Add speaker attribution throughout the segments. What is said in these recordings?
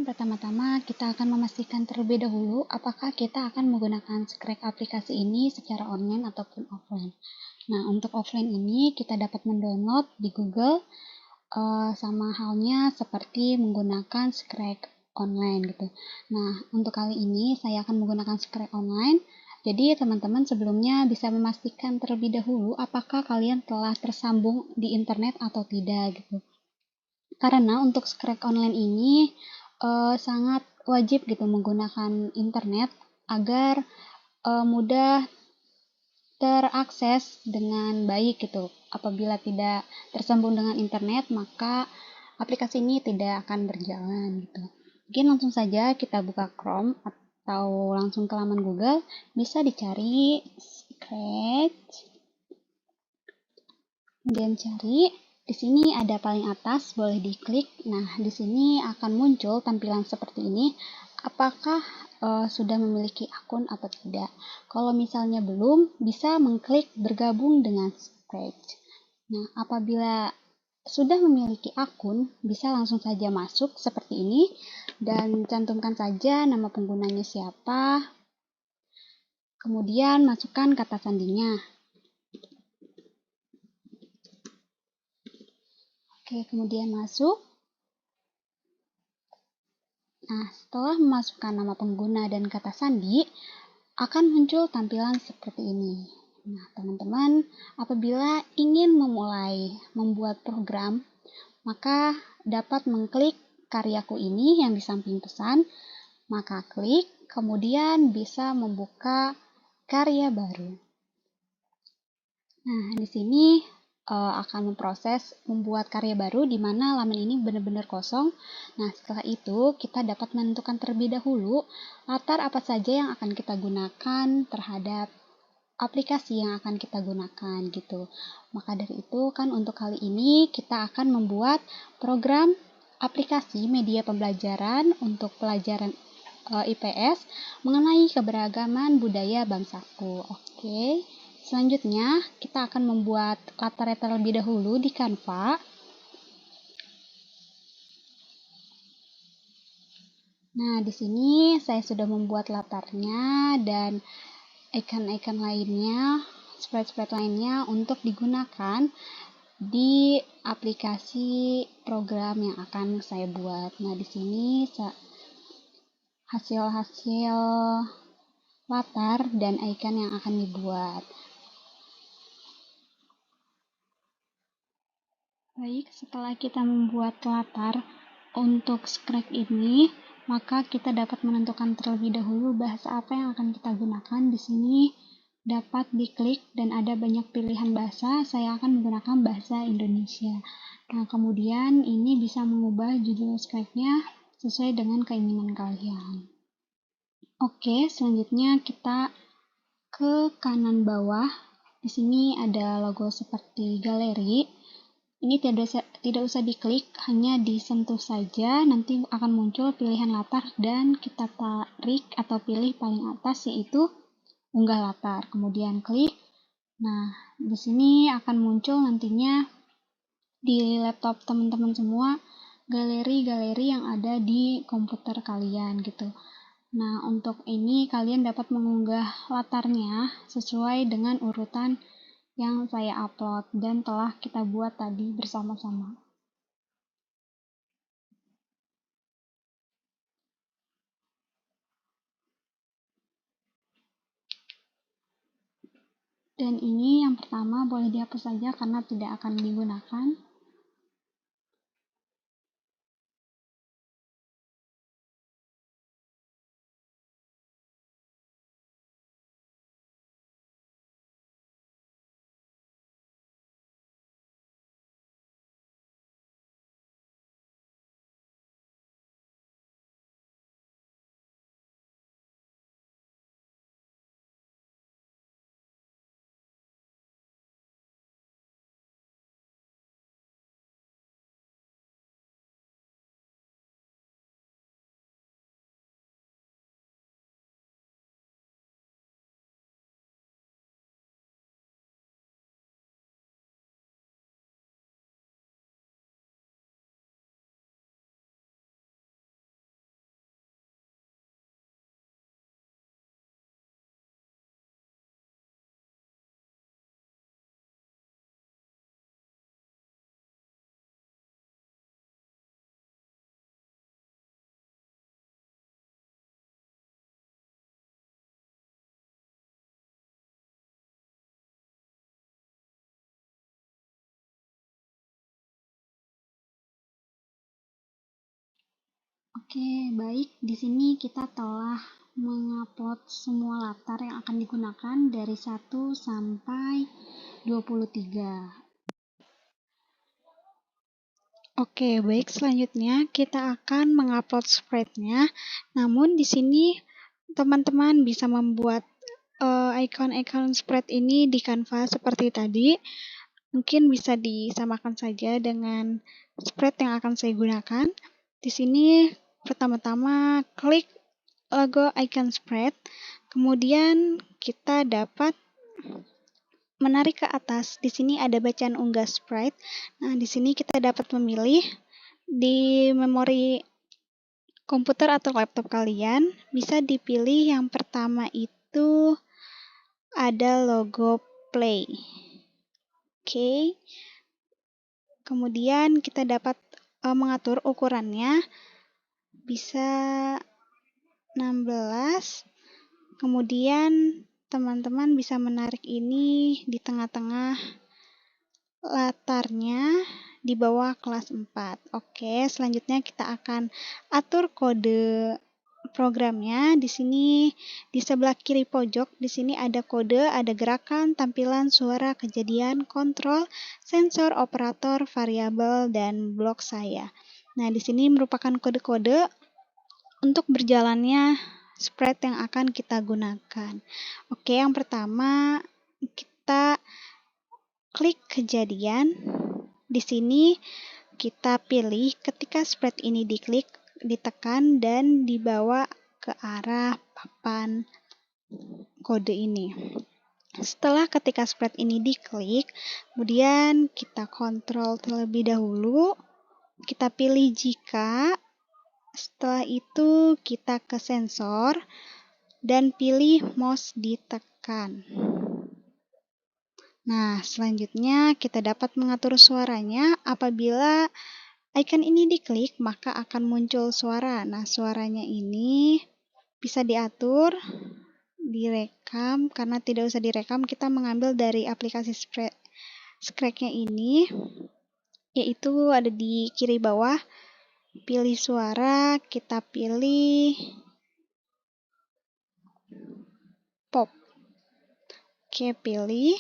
Speaker 1: pertama-tama kita akan memastikan terlebih dahulu apakah kita akan menggunakan Scratch aplikasi ini secara online ataupun offline. Nah, untuk offline ini kita dapat mendownload di Google, sama halnya seperti menggunakan Scratch online gitu. Nah, untuk kali ini saya akan menggunakan Scratch online. Jadi teman-teman sebelumnya bisa memastikan terlebih dahulu apakah kalian telah tersambung di internet atau tidak gitu. Karena untuk Scratch online ini sangat wajib gitu menggunakan internet agar mudah terakses dengan baik gitu. Apabila tidak tersambung dengan internet, maka aplikasi ini tidak akan berjalan gitu. Mungkin langsung saja kita buka Chrome atau langsung ke laman Google, bisa dicari Scratch, kemudian cari. Di sini ada paling atas, boleh diklik. Nah, di sini akan muncul tampilan seperti ini. Apakah sudah memiliki akun atau tidak? Kalau misalnya belum, bisa mengklik bergabung dengan Scratch. Nah, apabila sudah memiliki akun, bisa langsung saja masuk seperti ini dan cantumkan saja nama penggunanya siapa. Kemudian masukkan kata sandinya. Oke, kemudian masuk. Nah, setelah memasukkan nama pengguna dan kata sandi, akan muncul tampilan seperti ini. Nah, teman-teman, apabila ingin memulai membuat program, maka dapat mengklik karyaku ini yang di samping pesan, maka klik, kemudian bisa membuka karya baru. Nah, di sini akan memproses membuat karya baru di mana laman ini benar-benar kosong. Nah, setelah itu kita dapat menentukan terlebih dahulu latar apa saja yang akan kita gunakan terhadap aplikasi yang akan kita gunakan gitu. Maka dari itu kan untuk kali ini kita akan membuat program aplikasi media pembelajaran untuk pelajaran IPS mengenai keberagaman budaya bangsaku. Oke. Selanjutnya, kita akan membuat latarnya terlebih dahulu di Canva. Nah, di sini saya sudah membuat latarnya dan icon-icon lainnya, sprite-sprite lainnya untuk digunakan di aplikasi program yang akan saya buat. Nah, di sini hasil-hasil latar dan icon yang akan dibuat. Baik, setelah kita membuat latar untuk Scratch ini, maka kita dapat menentukan terlebih dahulu bahasa apa yang akan kita gunakan. Di sini dapat diklik dan ada banyak pilihan bahasa. Saya akan menggunakan bahasa Indonesia. Nah, kemudian ini bisa mengubah judul Scratch-nya sesuai dengan keinginan kalian. Oke, selanjutnya kita ke kanan bawah. Di sini ada logo seperti galeri. Ini tidak usah diklik, hanya disentuh saja, nanti akan muncul pilihan latar dan kita tarik atau pilih paling atas yaitu unggah latar. Kemudian klik. Nah, di sini akan muncul nantinya di laptop teman-teman semua galeri-galeri yang ada di komputer kalian gitu. Nah, untuk ini kalian dapat mengunggah latarnya sesuai dengan urutan yang saya upload dan telah kita buat tadi bersama-sama. Dan ini yang pertama boleh dihapus saja karena tidak akan digunakan. Oke, baik. Di sini kita telah mengupload semua latar yang akan digunakan dari 1 sampai 23. Oke, baik. Selanjutnya kita akan mengupload sprite-nya. Namun di sini teman-teman bisa membuat icon-icon sprite ini di Canva seperti tadi. Mungkin bisa disamakan saja dengan sprite yang akan saya gunakan. Di sini pertama-tama klik logo icon sprite, kemudian kita dapat menarik ke atas. Di sini ada bacaan unggah sprite. Nah, di sini kita dapat memilih di memori komputer atau laptop kalian, bisa dipilih yang pertama itu ada logo play. Oke. Kemudian kita dapat mengatur ukurannya, bisa 16. Kemudian teman-teman bisa menarik ini di tengah-tengah latarnya di bawah kelas 4. Oke, selanjutnya kita akan atur kode programnya. Di sini di sebelah kiri pojok, di sini ada kode, ada gerakan, tampilan, suara, kejadian, kontrol, sensor, operator, variabel, dan blok saya. Nah, di sini merupakan kode-kode untuk berjalannya sprite yang akan kita gunakan. Oke, yang pertama kita klik kejadian. Di sini kita pilih ketika sprite ini diklik, ditekan, dan dibawa ke arah papan kode ini. Setelah ketika sprite ini diklik, kemudian kita kontrol terlebih dahulu, kita pilih jika, setelah itu kita ke sensor, dan pilih mouse ditekan. Nah, selanjutnya kita dapat mengatur suaranya. Apabila icon ini diklik, maka akan muncul suara. Nah, suaranya ini bisa diatur, direkam. Karena tidak usah direkam, kita mengambil dari aplikasi Scratch-nya ini, yaitu ada di kiri bawah. Pilih suara, kita pilih pop. Oke, pilih.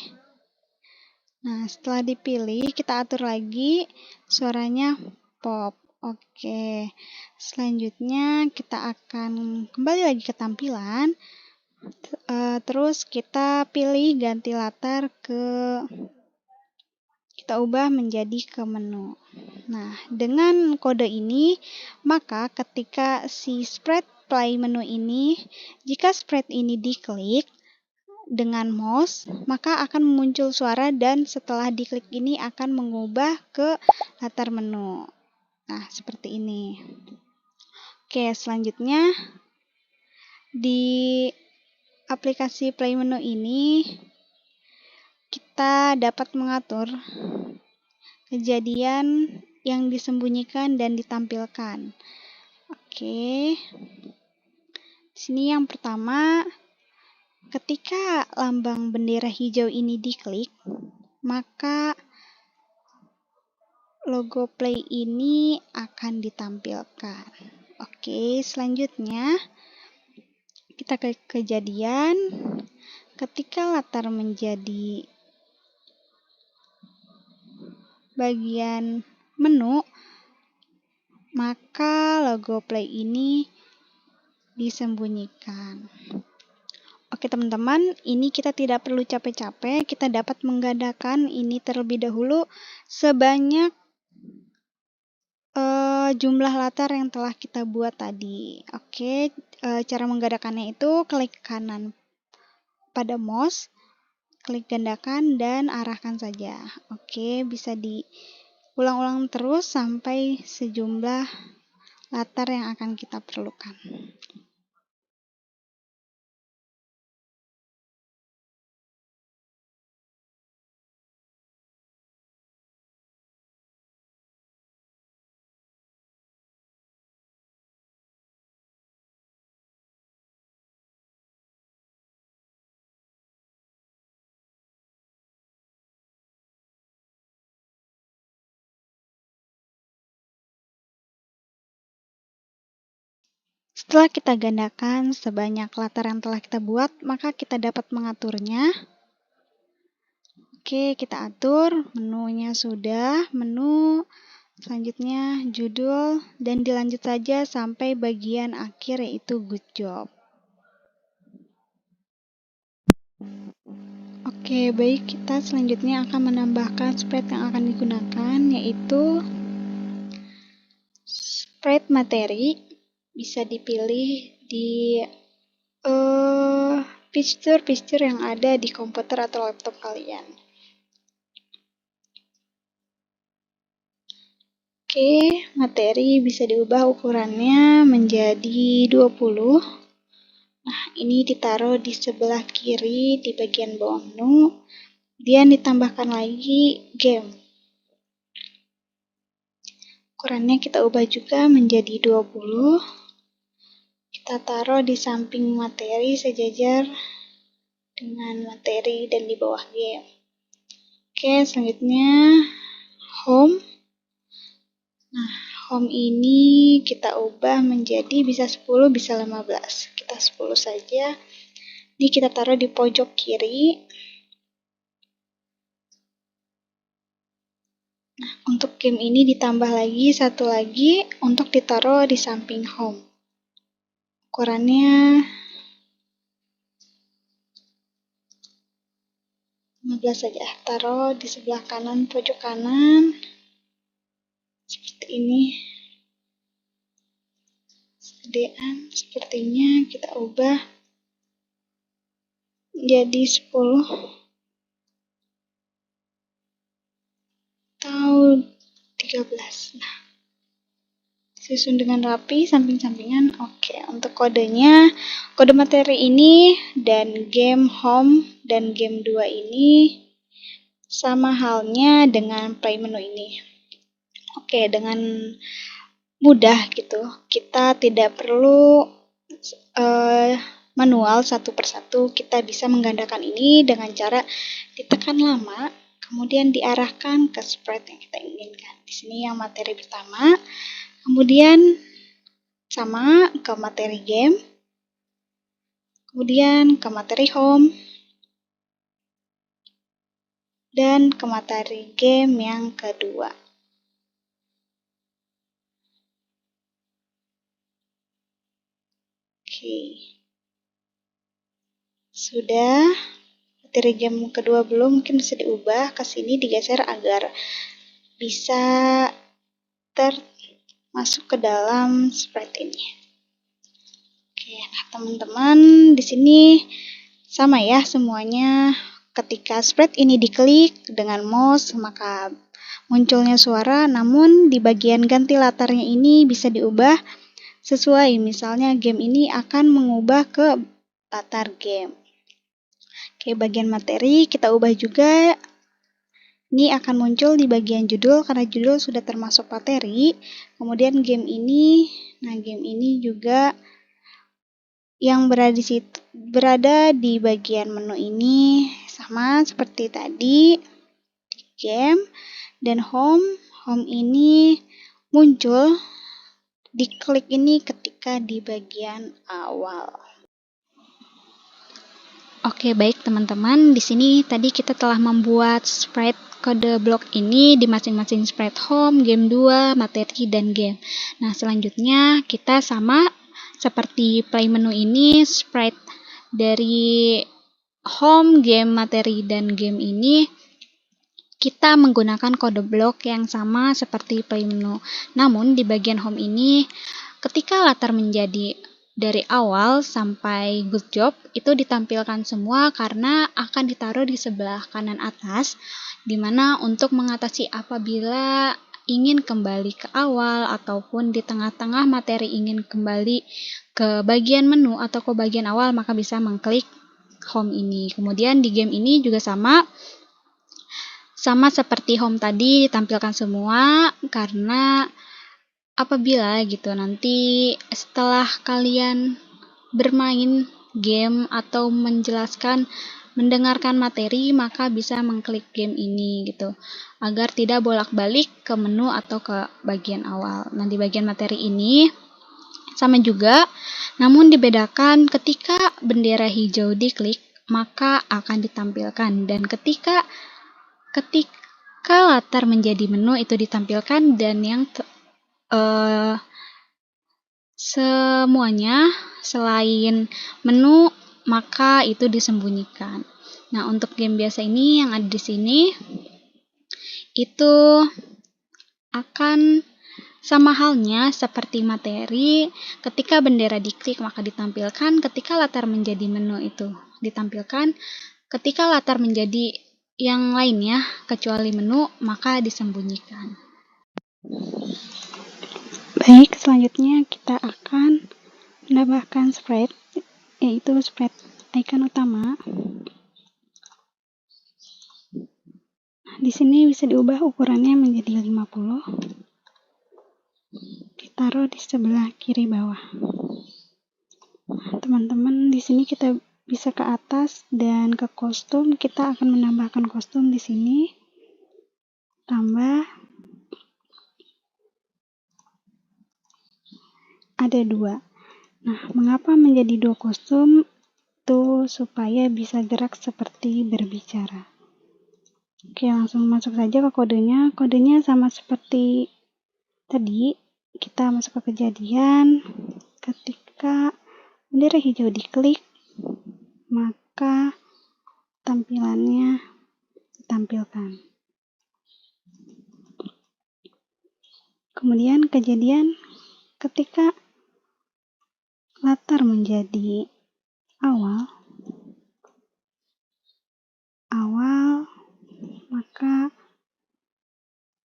Speaker 1: Nah, setelah dipilih, kita atur lagi suaranya pop. Oke, selanjutnya kita akan kembali lagi ke tampilan. Terus kita pilih ganti latar kita ubah menjadi ke menu. Nah, dengan kode ini, maka ketika si sprite play menu ini, jika sprite ini diklik dengan mouse, maka akan muncul suara dan setelah diklik ini akan mengubah ke latar menu. Nah, seperti ini. Oke, selanjutnya di aplikasi play menu ini kita dapat mengatur kejadian yang disembunyikan dan ditampilkan. Oke. Di sini yang pertama, ketika lambang bendera hijau ini diklik, maka logo play ini akan ditampilkan. Oke, selanjutnya kita ke kejadian. Ketika latar menjadi bagian menu, maka logo play ini disembunyikan. Oke teman-teman, ini kita tidak perlu capek-capek, kita dapat menggandakan ini terlebih dahulu sebanyak jumlah latar yang telah kita buat tadi. Oke, cara menggandakannya itu klik kanan pada mouse, klik gandakan dan arahkan saja. Oke, bisa diulang-ulang terus sampai sejumlah latar yang akan kita perlukan. Setelah kita gandakan sebanyak latar yang telah kita buat, maka kita dapat mengaturnya. Oke, kita atur, menunya sudah, menu, selanjutnya judul, dan dilanjut saja sampai bagian akhir yaitu good job. Oke, baik, kita selanjutnya akan menambahkan sprite yang akan digunakan, yaitu sprite materi. Bisa dipilih di fitur-fitur yang ada di komputer atau laptop kalian. Oke, materi bisa diubah ukurannya menjadi 20. Nah, ini ditaruh di sebelah kiri di bagian bawah menu. Kemudian ditambahkan lagi game. Ukurannya kita ubah juga menjadi 20. Kita taruh di samping materi sejajar dengan materi dan di bawah game. Oke, selanjutnya home. Nah, home ini kita ubah menjadi bisa 10, bisa 15. Kita 10 saja. Ini kita taruh di pojok kiri. Nah, untuk game ini ditambah lagi satu lagi untuk ditaruh di samping home. Ukurannya 15 saja. Taruh di sebelah kanan, pojok kanan. Seperti ini. Gedean sepertinya kita ubah jadi 10 atau 13. Nah, susun dengan rapi samping-sampingan. Oke, untuk kodenya, kode materi ini dan game home dan game 2 ini sama halnya dengan play menu ini. Oke, dengan mudah gitu. Kita tidak perlu manual satu persatu. Kita bisa menggandakan ini dengan cara ditekan lama, kemudian diarahkan ke sprite yang kita inginkan. Di sini yang materi pertama, kemudian sama ke materi game, kemudian ke materi home, dan ke materi game yang kedua. Oke. Sudah. Materi game kedua belum, mungkin bisa diubah ke sini, digeser agar bisa masuk ke dalam sprite ini. Oke, nah teman-teman di sini sama ya semuanya. Ketika sprite ini diklik dengan mouse, maka munculnya suara, namun di bagian ganti latarnya ini bisa diubah sesuai. Misalnya game ini akan mengubah ke latar game. Oke, bagian materi kita ubah juga. Ini akan muncul di bagian judul karena judul sudah termasuk materi. Kemudian game ini juga yang berada di bagian menu ini sama seperti tadi di game, dan home ini muncul diklik ini ketika di bagian awal. Oke, baik teman-teman, di sini tadi kita telah membuat sprite kode blok ini di masing-masing sprite home, game 2, materi, dan game. Nah, selanjutnya kita sama seperti play menu ini, sprite dari home, game, materi, dan game ini kita menggunakan kode blok yang sama seperti play menu. Namun di bagian home ini, ketika latar menjadi dari awal sampai good job itu ditampilkan semua karena akan ditaruh di sebelah kanan atas, dimana untuk mengatasi apabila ingin kembali ke awal ataupun di tengah-tengah materi ingin kembali ke bagian menu atau ke bagian awal, maka bisa mengklik home ini. Kemudian di game ini juga sama seperti home tadi ditampilkan semua karena apabila gitu nanti setelah kalian bermain game atau mendengarkan materi, maka bisa mengklik game ini gitu agar tidak bolak-balik ke menu atau ke bagian awal. Nah, di bagian materi ini Sama juga, namun dibedakan ketika bendera hijau diklik, maka akan ditampilkan, dan ketika latar menjadi menu itu ditampilkan, dan yang semuanya selain menu maka itu disembunyikan. Nah, untuk game biasa ini yang ada di sini itu akan sama halnya seperti materi, ketika bendera diklik maka ditampilkan, ketika latar menjadi menu itu ditampilkan, ketika latar menjadi yang lainnya kecuali menu maka disembunyikan. Baik, selanjutnya kita akan menambahkan sprite, yaitu sprite icon utama. Di sini bisa diubah ukurannya menjadi 50. Ditaruh di sebelah kiri bawah. Teman-teman, di sini kita bisa ke atas dan ke kostum. Kita akan menambahkan kostum di sini. Tambah ada 2. Nah, mengapa menjadi 2 kostum? Itu supaya bisa gerak seperti berbicara. Oke, langsung masuk saja ke kodenya. Kodenya sama seperti tadi. Kita masuk ke kejadian. Ketika bendera hijau diklik, maka tampilannya ditampilkan. Kemudian kejadian ketika latar menjadi awal, maka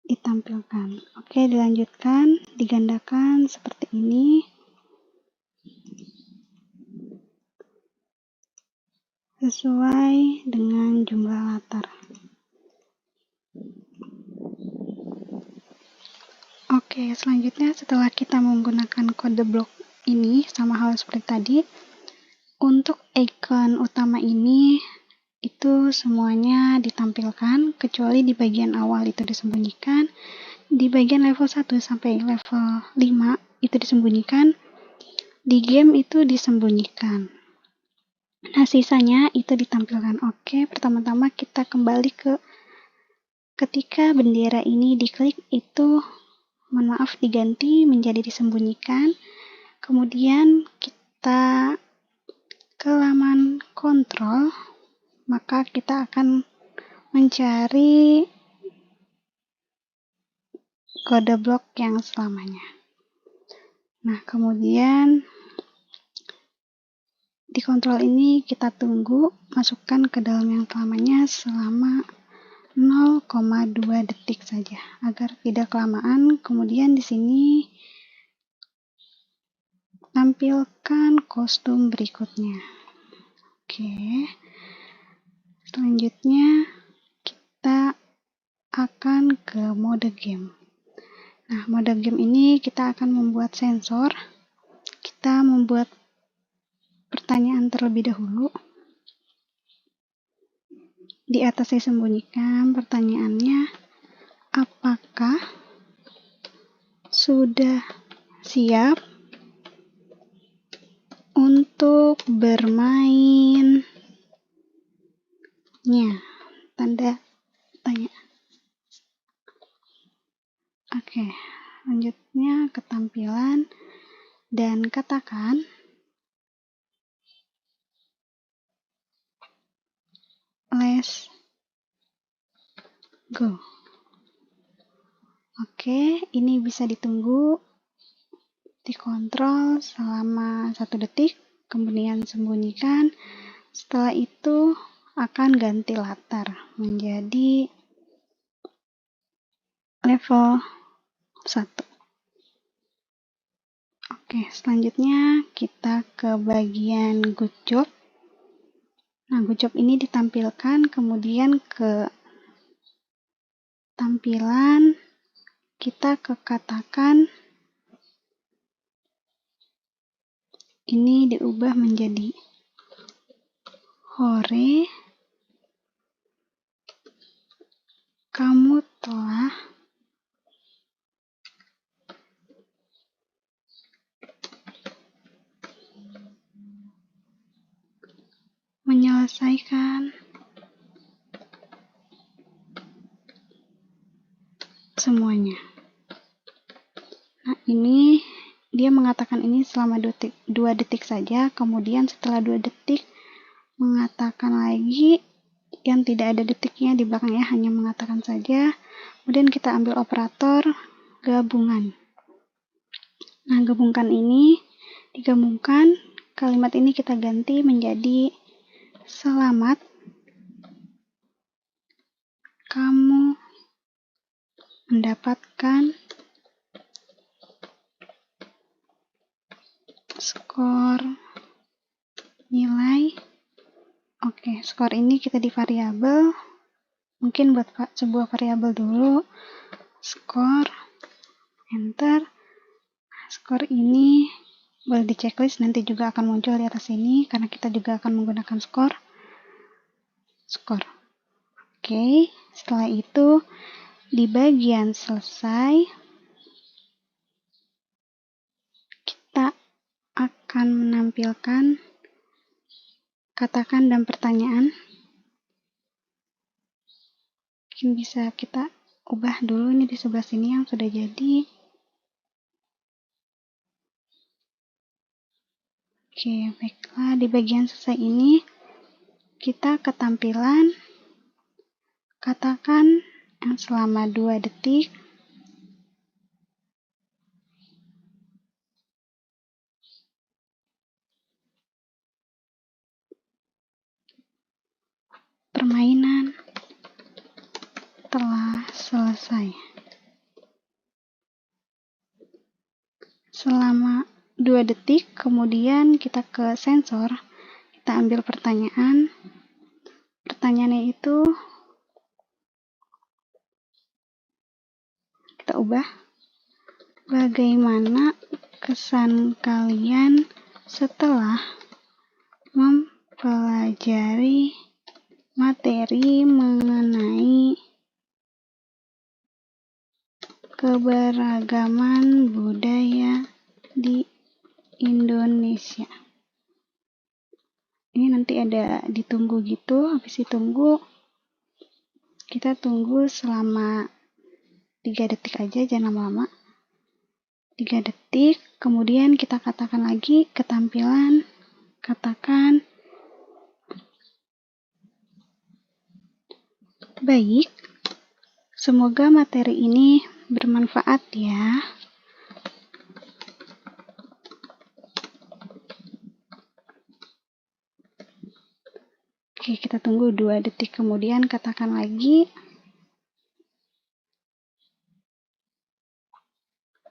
Speaker 1: ditampilkan. Oke, dilanjutkan, digandakan seperti ini. Sesuai dengan jumlah latar. Oke, selanjutnya setelah kita menggunakan kode blok ini sama hal seperti tadi, untuk icon utama ini itu semuanya ditampilkan kecuali di bagian awal itu disembunyikan, di bagian level 1 sampai level 5 itu disembunyikan, di game itu disembunyikan. Nah, sisanya itu ditampilkan. Oke, pertama-tama kita kembali ke ketika bendera ini diklik itu diganti menjadi disembunyikan. Kemudian kita ke laman kontrol, maka kita akan mencari kode blok yang selamanya. Nah, kemudian di kontrol ini kita tunggu, masukkan ke dalam yang selamanya selama 0,2 detik saja agar tidak kelamaan. Kemudian di sini tampilkan kostum berikutnya. Oke. Selanjutnya kita akan ke mode game. Nah, mode game ini kita akan membuat sensor. Kita membuat pertanyaan terlebih dahulu. Di atas disembunyikan pertanyaannya, apakah sudah siap untuk bermainnya? Tanda tanya. Oke, lanjutnya ke tampilan dan katakan let's go. Oke, ini bisa ditunggu, dikontrol selama 1 detik, kemudian sembunyikan. Setelah itu akan ganti latar menjadi level 1. Oke, selanjutnya kita ke bagian good job. Nah, good job ini ditampilkan, kemudian ke tampilan kita ke katakan ini diubah menjadi hore, kamu telah menyelesaikan semuanya. Nah, ini dia mengatakan ini selama 2 detik saja, kemudian setelah 2 detik mengatakan lagi yang tidak ada detiknya di belakangnya, hanya mengatakan saja. Kemudian kita ambil operator gabungan. Nah, gabungkan ini digabungkan, kalimat ini kita ganti menjadi selamat kamu mendapatkan skor nilai. Oke, skor ini kita di variabel, mungkin buat sebuah variabel dulu, skor, enter. Skor ini boleh di checklist, nanti juga akan muncul di atas ini karena kita juga akan menggunakan skor. Oke, setelah itu di bagian selesai kita akan menampilkan katakan dan pertanyaan. Mungkin bisa kita ubah dulu ini di sebelah sini yang sudah jadi. Oke, baiklah, di bagian selesai ini kita ketampilan katakan yang selama 2 detik permainan telah selesai. Selama 2 detik, kemudian kita ke sensor, kita ambil pertanyaan. Pertanyaannya itu kita ubah. Bagaimana kesan kalian setelah mempelajari materi mengenai keberagaman budaya di Indonesia? Ini nanti ada ditunggu gitu, habis ditunggu kita tunggu selama 3 detik aja, jangan lama-lama. 3 detik, kemudian kita katakan lagi ketampilan, katakan baik, semoga materi ini bermanfaat ya. Oke, kita tunggu 2 detik, kemudian katakan lagi.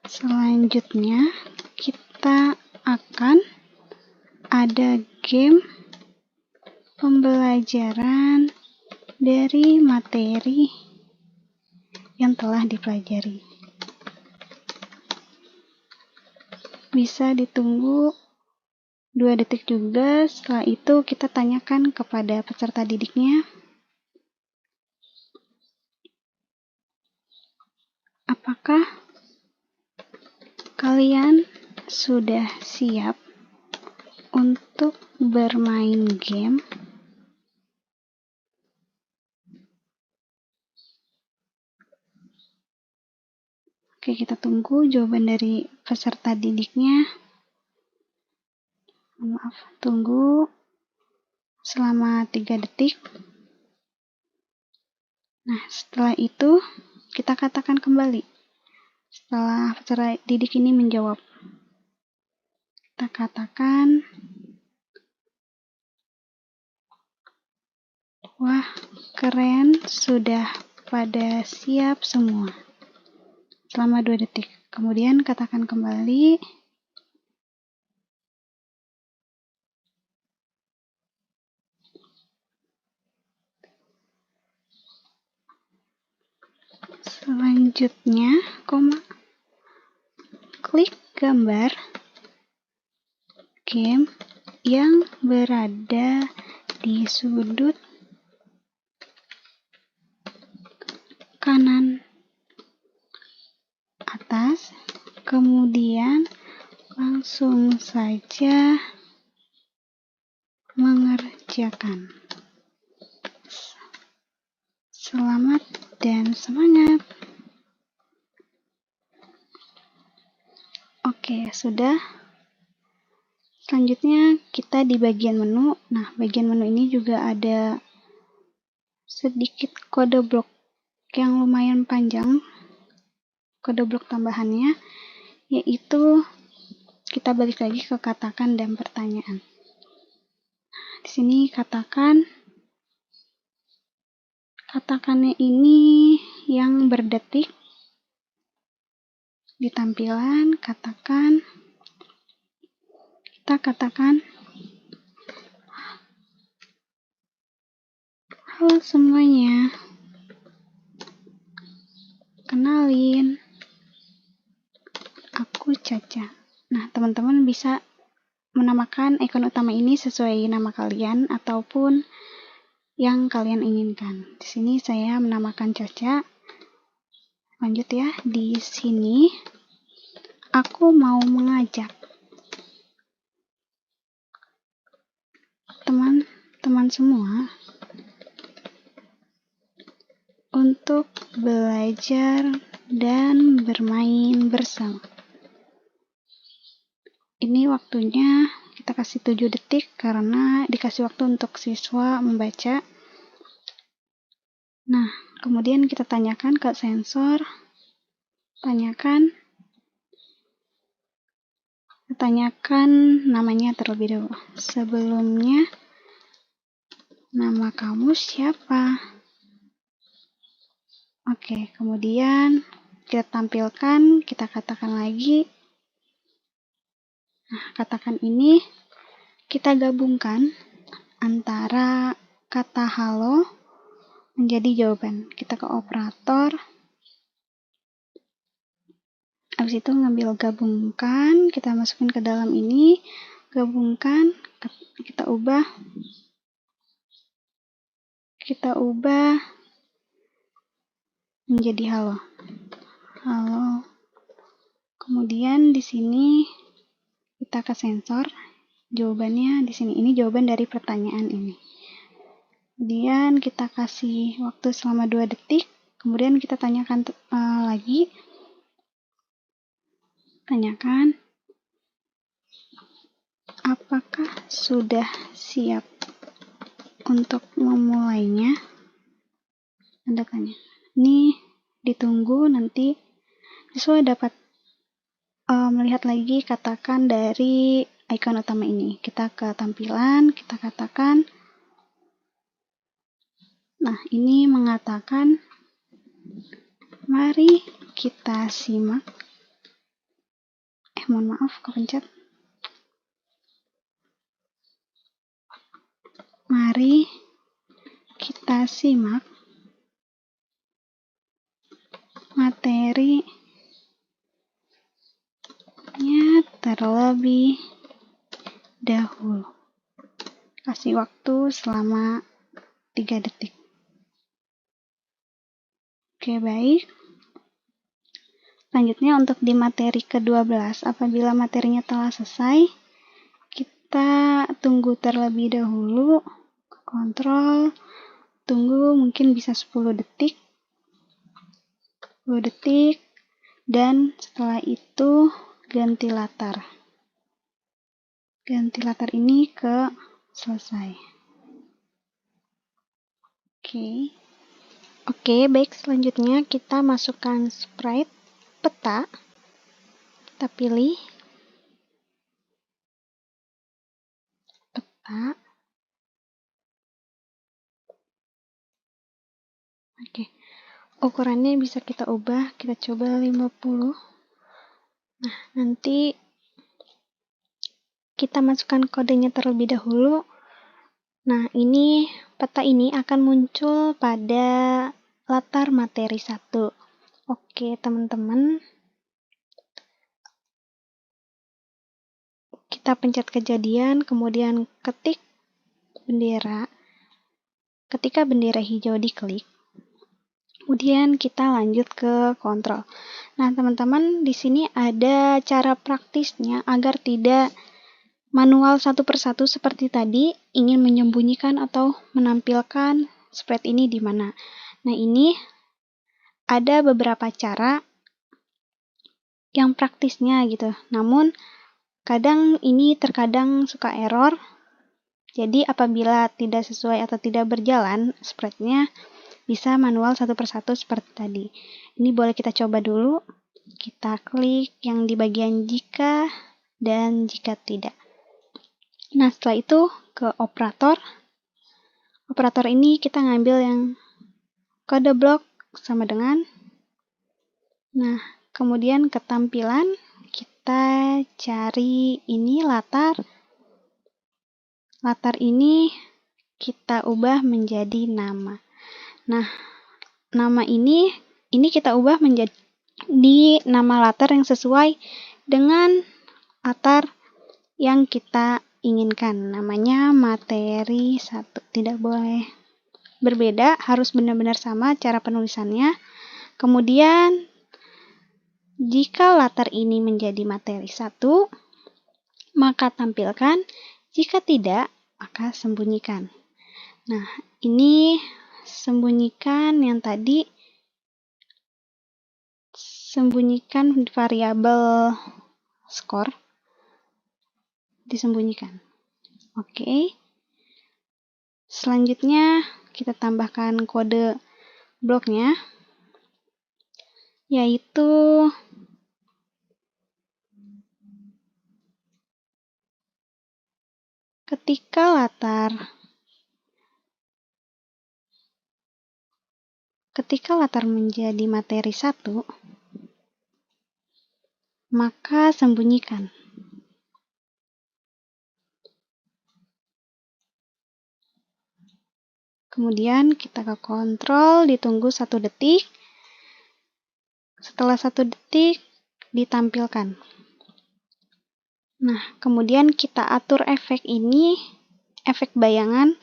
Speaker 1: Selanjutnya, kita akan ada game pembelajaran dari materi yang telah dipelajari. Bisa ditunggu 2 detik juga. Setelah itu kita tanyakan kepada peserta didiknya, apakah kalian sudah siap untuk bermain game? Oke, kita tunggu jawaban dari peserta didiknya. Maaf, tunggu selama 3 detik. Nah, setelah itu kita katakan kembali. Setelah peserta didik ini menjawab, kita katakan, wah, keren, sudah pada siap semua. Selama 2 detik. Kemudian katakan kembali. Selanjutnya, klik gambar game yang berada di sudut kanan atas, kemudian langsung saja mengerjakan kerjakan. Selamat dan semangat. Oke, sudah. Selanjutnya kita di bagian menu. Nah, bagian menu ini juga ada sedikit kode blok yang lumayan panjang. Kode blok tambahannya yaitu kita balik lagi ke katakan dan pertanyaan. Di sini katakannya ini yang berdetik. Di tampilan kita katakan halo semuanya, kenalin, aku Caca. Nah, teman-teman bisa menamakan ikon utama ini sesuai nama kalian ataupun yang kalian inginkan. Di sini saya menamakan Caca. Lanjut ya, di sini aku mau mengajak teman-teman semua untuk belajar dan bermain bersama. Ini waktunya kita kasih 7 detik karena dikasih waktu untuk siswa membaca. Nah, kemudian kita tanyakan ke sensor, tanyakan namanya terlebih dahulu. Sebelumnya, nama kamu siapa? Oke, kemudian kita tampilkan, kita katakan lagi. Nah, katakan ini kita gabungkan antara kata halo menjadi jawaban. Kita ke operator. Habis itu ngambil gabungkan, kita masukin ke dalam ini, gabungkan, kita ubah menjadi halo. Halo. Kemudian di sini kita ke sensor, jawabannya di sini. Ini jawaban dari pertanyaan ini. Kemudian kita kasih waktu selama 2 detik. Kemudian kita tanyakan lagi. Tanyakan, apakah sudah siap untuk memulainya? Tanda tanya. Ini ditunggu, nanti siswa dapat melihat lagi katakan dari ikon utama ini. Kita ke tampilan, kita katakan. Nah, ini mengatakan, mari kita simak. Mohon maaf, kepencet. Mari kita simak materinya terlebih dahulu. Kasih waktu selama 3 detik. Oke, baik. Selanjutnya untuk di materi ke-12, apabila materinya telah selesai, kita tunggu terlebih dahulu, kontrol, tunggu mungkin bisa 10 detik, dan setelah itu ganti latar. Ganti latar ini ke selesai. Oke, baik, selanjutnya kita masukkan sprite peta. Kita pilih peta. Oke. Ukurannya bisa kita ubah, kita coba 50. Nah, nanti kita masukkan kodenya terlebih dahulu. Nah, ini peta ini akan muncul pada latar materi 1. Oke, teman-teman. Kita pencet kejadian, kemudian ketik bendera. Ketika bendera hijau diklik, kemudian kita lanjut ke kontrol. Nah, teman-teman, di sini ada cara praktisnya agar tidak manual satu persatu seperti tadi, ingin menyembunyikan atau menampilkan spread ini di mana. Nah, ini ada beberapa cara yang praktisnya gitu. Namun, kadang ini terkadang suka error. Jadi, apabila tidak sesuai atau tidak berjalan spreadnya, bisa manual satu persatu seperti tadi. Ini boleh kita coba dulu. Kita klik yang di bagian jika dan jika tidak. Nah, setelah itu ke operator. Operator ini kita ngambil yang kode blok sama dengan. Nah, kemudian ke tampilan, kita cari ini latar. Latar ini kita ubah menjadi nama. Nah, nama ini kita ubah menjadi nama latar yang sesuai dengan latar yang kita inginkan. Namanya materi 1. Tidak boleh berbeda, harus benar-benar sama cara penulisannya. Kemudian, jika latar ini menjadi materi 1, maka tampilkan. Jika tidak, maka sembunyikan. Nah, ini sembunyikan yang tadi, sembunyikan variabel skor, disembunyikan. Oke. Selanjutnya, kita tambahkan kode bloknya, yaitu ketika latar menjadi materi 1, maka sembunyikan. Kemudian kita ke kontrol, ditunggu 1 detik. Setelah 1 detik, ditampilkan. Nah, kemudian kita atur efek ini, efek bayangan.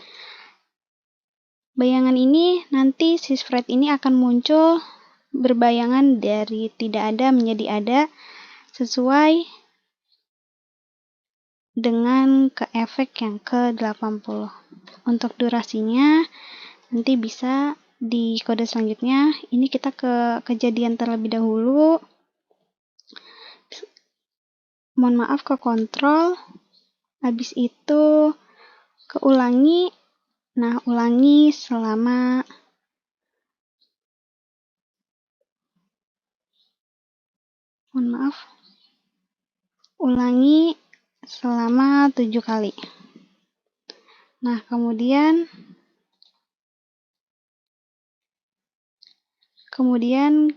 Speaker 1: Bayangan ini nanti si spread ini akan muncul berbayangan dari tidak ada menjadi ada sesuai dengan ke efek yang ke-80. Untuk durasinya nanti bisa di kode selanjutnya. Ini kita ke kejadian terlebih dahulu. Mohon maaf, ke kontrol. Habis itu ke ulangi. Nah, ulangi selama ulangi selama 7 kali. Nah, kemudian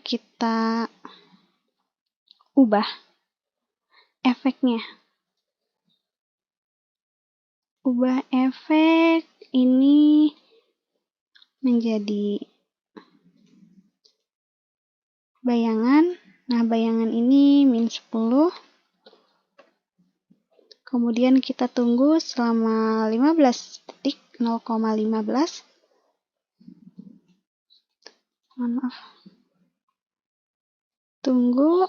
Speaker 1: kita ubah efeknya. Ubah efek ini menjadi bayangan. Nah, bayangan ini -10. Kemudian kita tunggu selama 15 detik, 0,15. Mohon maaf. Tunggu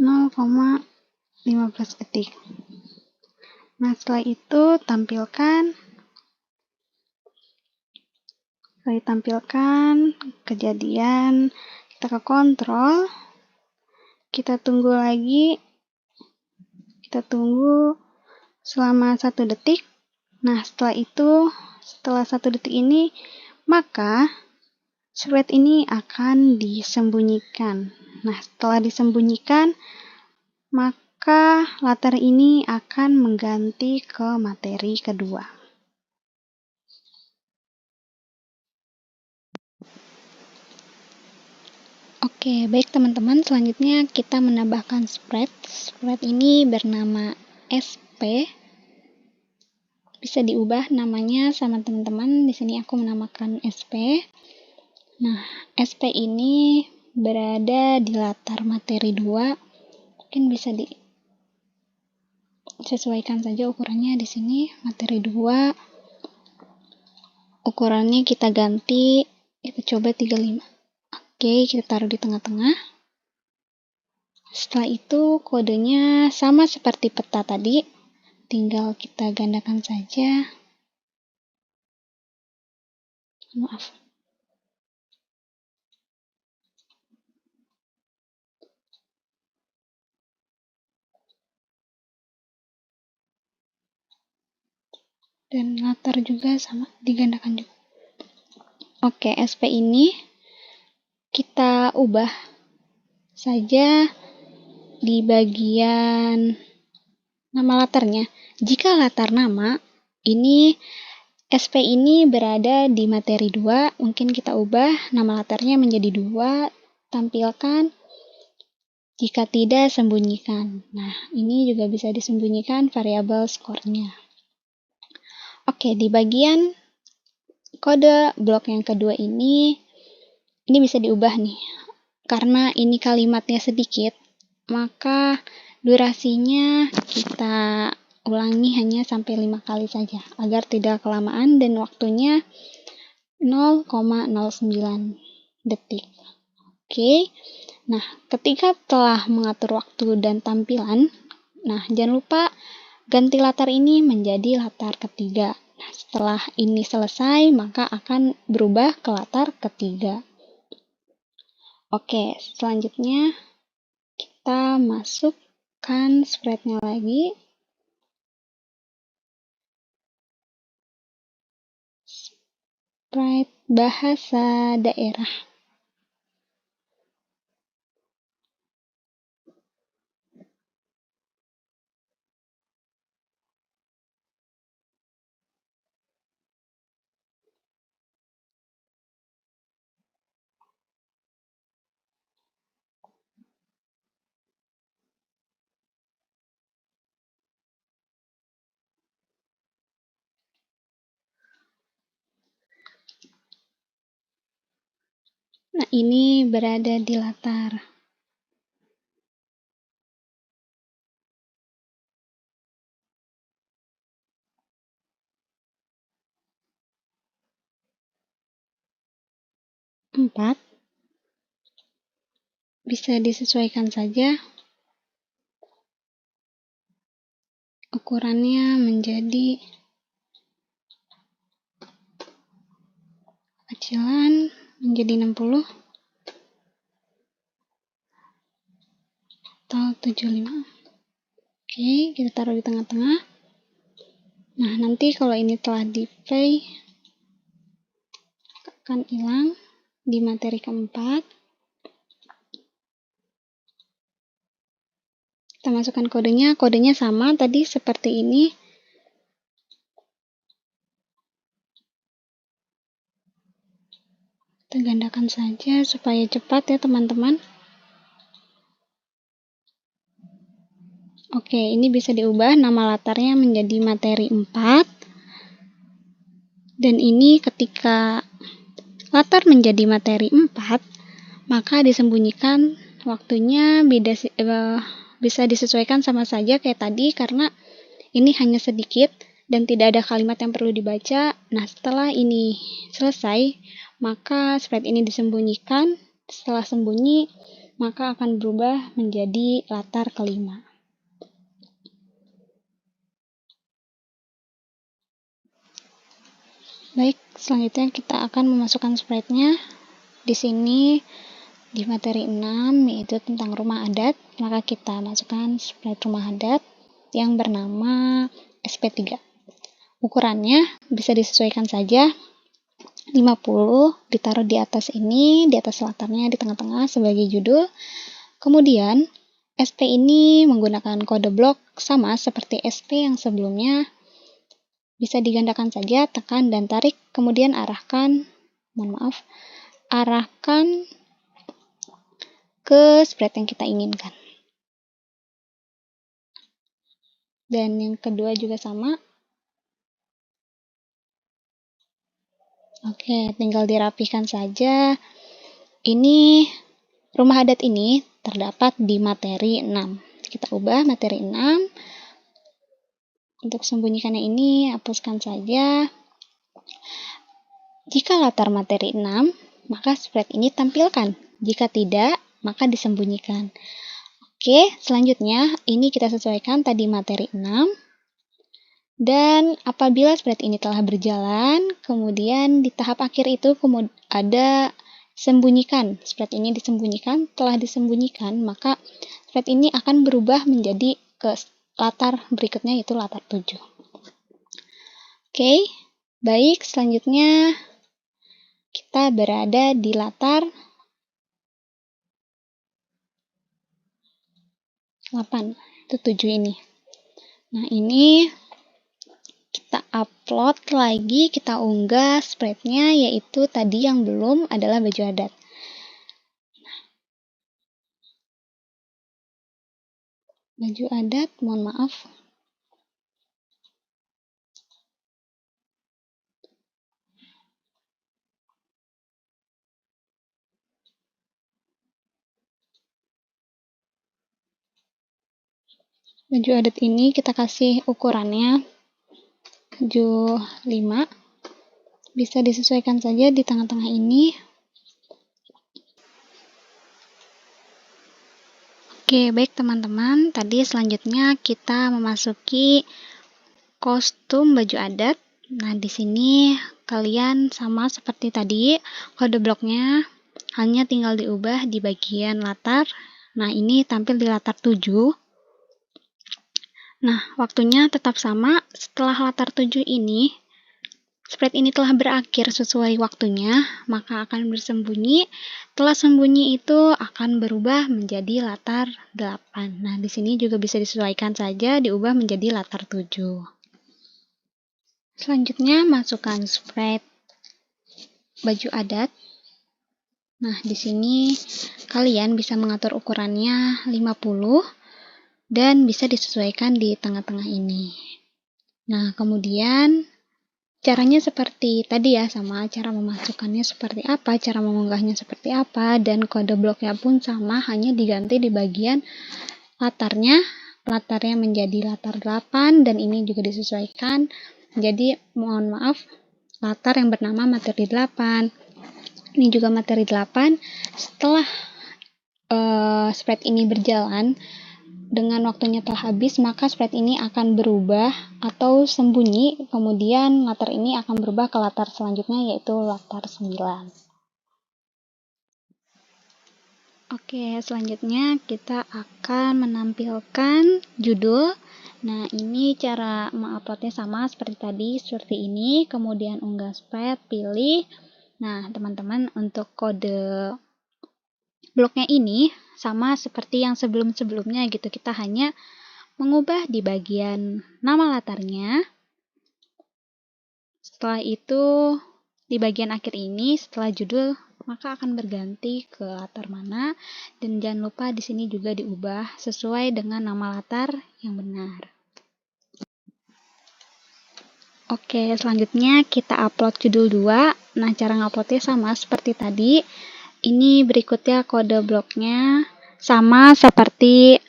Speaker 1: 0,15 detik. Nah, setelah itu tampilkan kejadian, kita ke kontrol, kita tunggu lagi, kita tunggu selama 1 detik. Nah, setelah 1 detik ini, maka spread ini akan disembunyikan. Nah, setelah disembunyikan, maka latar ini akan mengganti ke materi kedua. Oke, baik teman-teman, selanjutnya kita menambahkan spread. Spread ini bernama SP. Bisa diubah namanya sama teman-teman. Di sini aku menamakan SP. Nah, SP ini berada di latar materi 2. Mungkin bisa disesuaikan saja ukurannya di sini. Materi 2. Ukurannya kita ganti, kita coba 35. Oke, kita taruh di tengah-tengah. Setelah itu kodenya sama seperti peta tadi, tinggal kita gandakan saja. Maaf. Dan latar juga sama, digandakan juga. Oke, SP ini kita ubah saja di bagian nama latarnya. Jika latar nama, ini SP ini berada di materi 2, mungkin kita ubah nama latarnya menjadi 2, tampilkan. Jika tidak, sembunyikan. Nah, ini juga bisa disembunyikan variabel skornya. Oke, di bagian kode blok yang kedua ini bisa diubah nih. Karena ini kalimatnya sedikit, maka durasinya kita ulangi hanya sampai 5 kali saja, agar tidak kelamaan dan waktunya 0,09 detik. Oke. Nah, ketika telah mengatur waktu dan tampilan, nah jangan lupa ganti latar ini menjadi latar ketiga. Nah, setelah ini selesai, maka akan berubah ke latar ketiga. Oke, selanjutnya kita masukkan sprite-nya lagi. Sprite bahasa daerah. Nah, ini berada di latar. Empat. Bisa disesuaikan saja. Ukurannya menjadi kecilan, menjadi 60 atau 75. Oke, kita taruh di tengah-tengah. Nah, nanti kalau ini telah di play, akan hilang di materi keempat. Kita masukkan kodenya sama tadi seperti ini. Kita gandakan saja supaya cepat ya teman-teman. Oke, ini bisa diubah nama latarnya menjadi materi 4. Dan ini ketika latar menjadi materi 4, maka disembunyikan waktunya bisa disesuaikan sama saja kayak tadi karena ini hanya sedikit dan tidak ada kalimat yang perlu dibaca. Nah, setelah ini selesai, maka sprite ini disembunyikan. Setelah sembunyi, maka akan berubah menjadi latar kelima. Baik, selanjutnya kita akan memasukkan sprite-nya. Di sini di materi 6 yaitu tentang rumah adat, maka kita masukkan sprite rumah adat yang bernama SP3. Ukurannya bisa disesuaikan saja. 50 ditaruh di atas ini, di atas latarnya di tengah-tengah sebagai judul. Kemudian SP ini menggunakan kode blok sama seperti SP yang sebelumnya. Bisa digandakan saja, tekan dan tarik, kemudian arahkan ke sprite yang kita inginkan. Dan yang kedua juga sama. Oke, tinggal dirapikan saja. Ini rumah adat ini terdapat di materi 6. Kita ubah materi 6. Untuk sembunyikannya ini, hapuskan saja. Jika latar materi 6, maka sprite ini tampilkan. Jika tidak, maka disembunyikan. Oke, selanjutnya ini kita sesuaikan tadi materi 6. Dan apabila spread ini telah berjalan, kemudian di tahap akhir itu ada sembunyikan. Spread ini disembunyikan, telah disembunyikan, maka spread ini akan berubah menjadi ke latar berikutnya, yaitu latar 7. Oke, baik, selanjutnya kita berada di latar 8, itu 7 ini. Nah, ini kita upload lagi, kita unggah spreadnya, yaitu tadi yang belum adalah baju adat. Baju adat, mohon maaf. Baju adat ini kita kasih ukurannya 75. Bisa disesuaikan saja di tengah-tengah ini. Oke, baik teman-teman. Tadi selanjutnya kita memasuki kostum baju adat. Nah, di sini kalian sama seperti tadi, kode bloknya hanya tinggal diubah di bagian latar. Nah, ini tampil di latar 7. Nah, waktunya tetap sama. Setelah latar 7 ini, spread ini telah berakhir sesuai waktunya, maka akan bersembunyi. Setelah sembunyi itu akan berubah menjadi latar 8. Nah, di sini juga bisa disesuaikan saja, diubah menjadi latar 7. Selanjutnya, masukkan spread baju adat. Nah, di sini kalian bisa mengatur ukurannya 50 dan bisa disesuaikan di tengah-tengah ini. Nah, kemudian caranya seperti tadi ya, sama cara memasukkannya seperti apa, cara mengunggahnya seperti apa, dan kode bloknya pun sama, hanya diganti di bagian latarnya. Latarnya menjadi latar 8 dan ini juga disesuaikan. Jadi, mohon maaf, latar yang bernama materi 8. Ini juga materi 8. Setelah spread ini berjalan, dengan waktunya telah habis, maka spread ini akan berubah atau sembunyi, kemudian latar ini akan berubah ke latar selanjutnya, yaitu latar 9. Oke, selanjutnya kita akan menampilkan judul. Nah, ini cara menguploadnya sama seperti tadi, seperti ini, kemudian unggah spread, pilih. Nah, teman-teman, untuk kode bloknya ini sama seperti yang sebelum-sebelumnya gitu, kita hanya mengubah di bagian nama latarnya. Setelah itu, di bagian akhir ini, setelah judul, maka akan berganti ke latar mana, dan jangan lupa di sini juga diubah sesuai dengan nama latar yang benar. Oke, selanjutnya kita upload judul 2. Nah, cara nguploadnya sama seperti tadi. Ini berikutnya kode bloknya sama seperti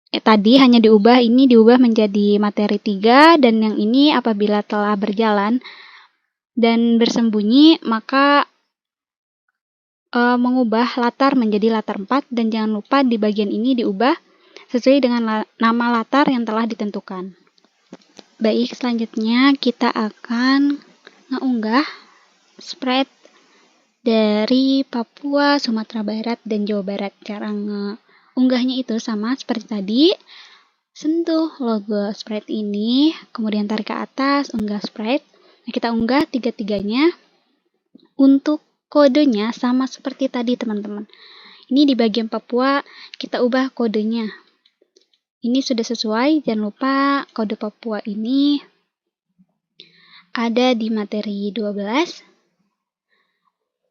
Speaker 1: tadi, hanya diubah, ini diubah menjadi materi 3, dan yang ini apabila telah berjalan dan bersembunyi, maka mengubah latar menjadi latar 4, dan jangan lupa di bagian ini diubah sesuai dengan nama latar yang telah ditentukan. Baik, selanjutnya kita akan mengunggah spread dari Papua, Sumatera Barat, dan Jawa Barat. Cara unggahnya itu sama seperti tadi. Sentuh logo spread ini, kemudian tarik ke atas, unggah spread. Nah, kita unggah tiga-tiganya. Untuk kodenya sama seperti tadi, teman-teman. Ini di bagian Papua, kita ubah kodenya. Ini sudah sesuai, jangan lupa kode Papua ini ada di materi 12.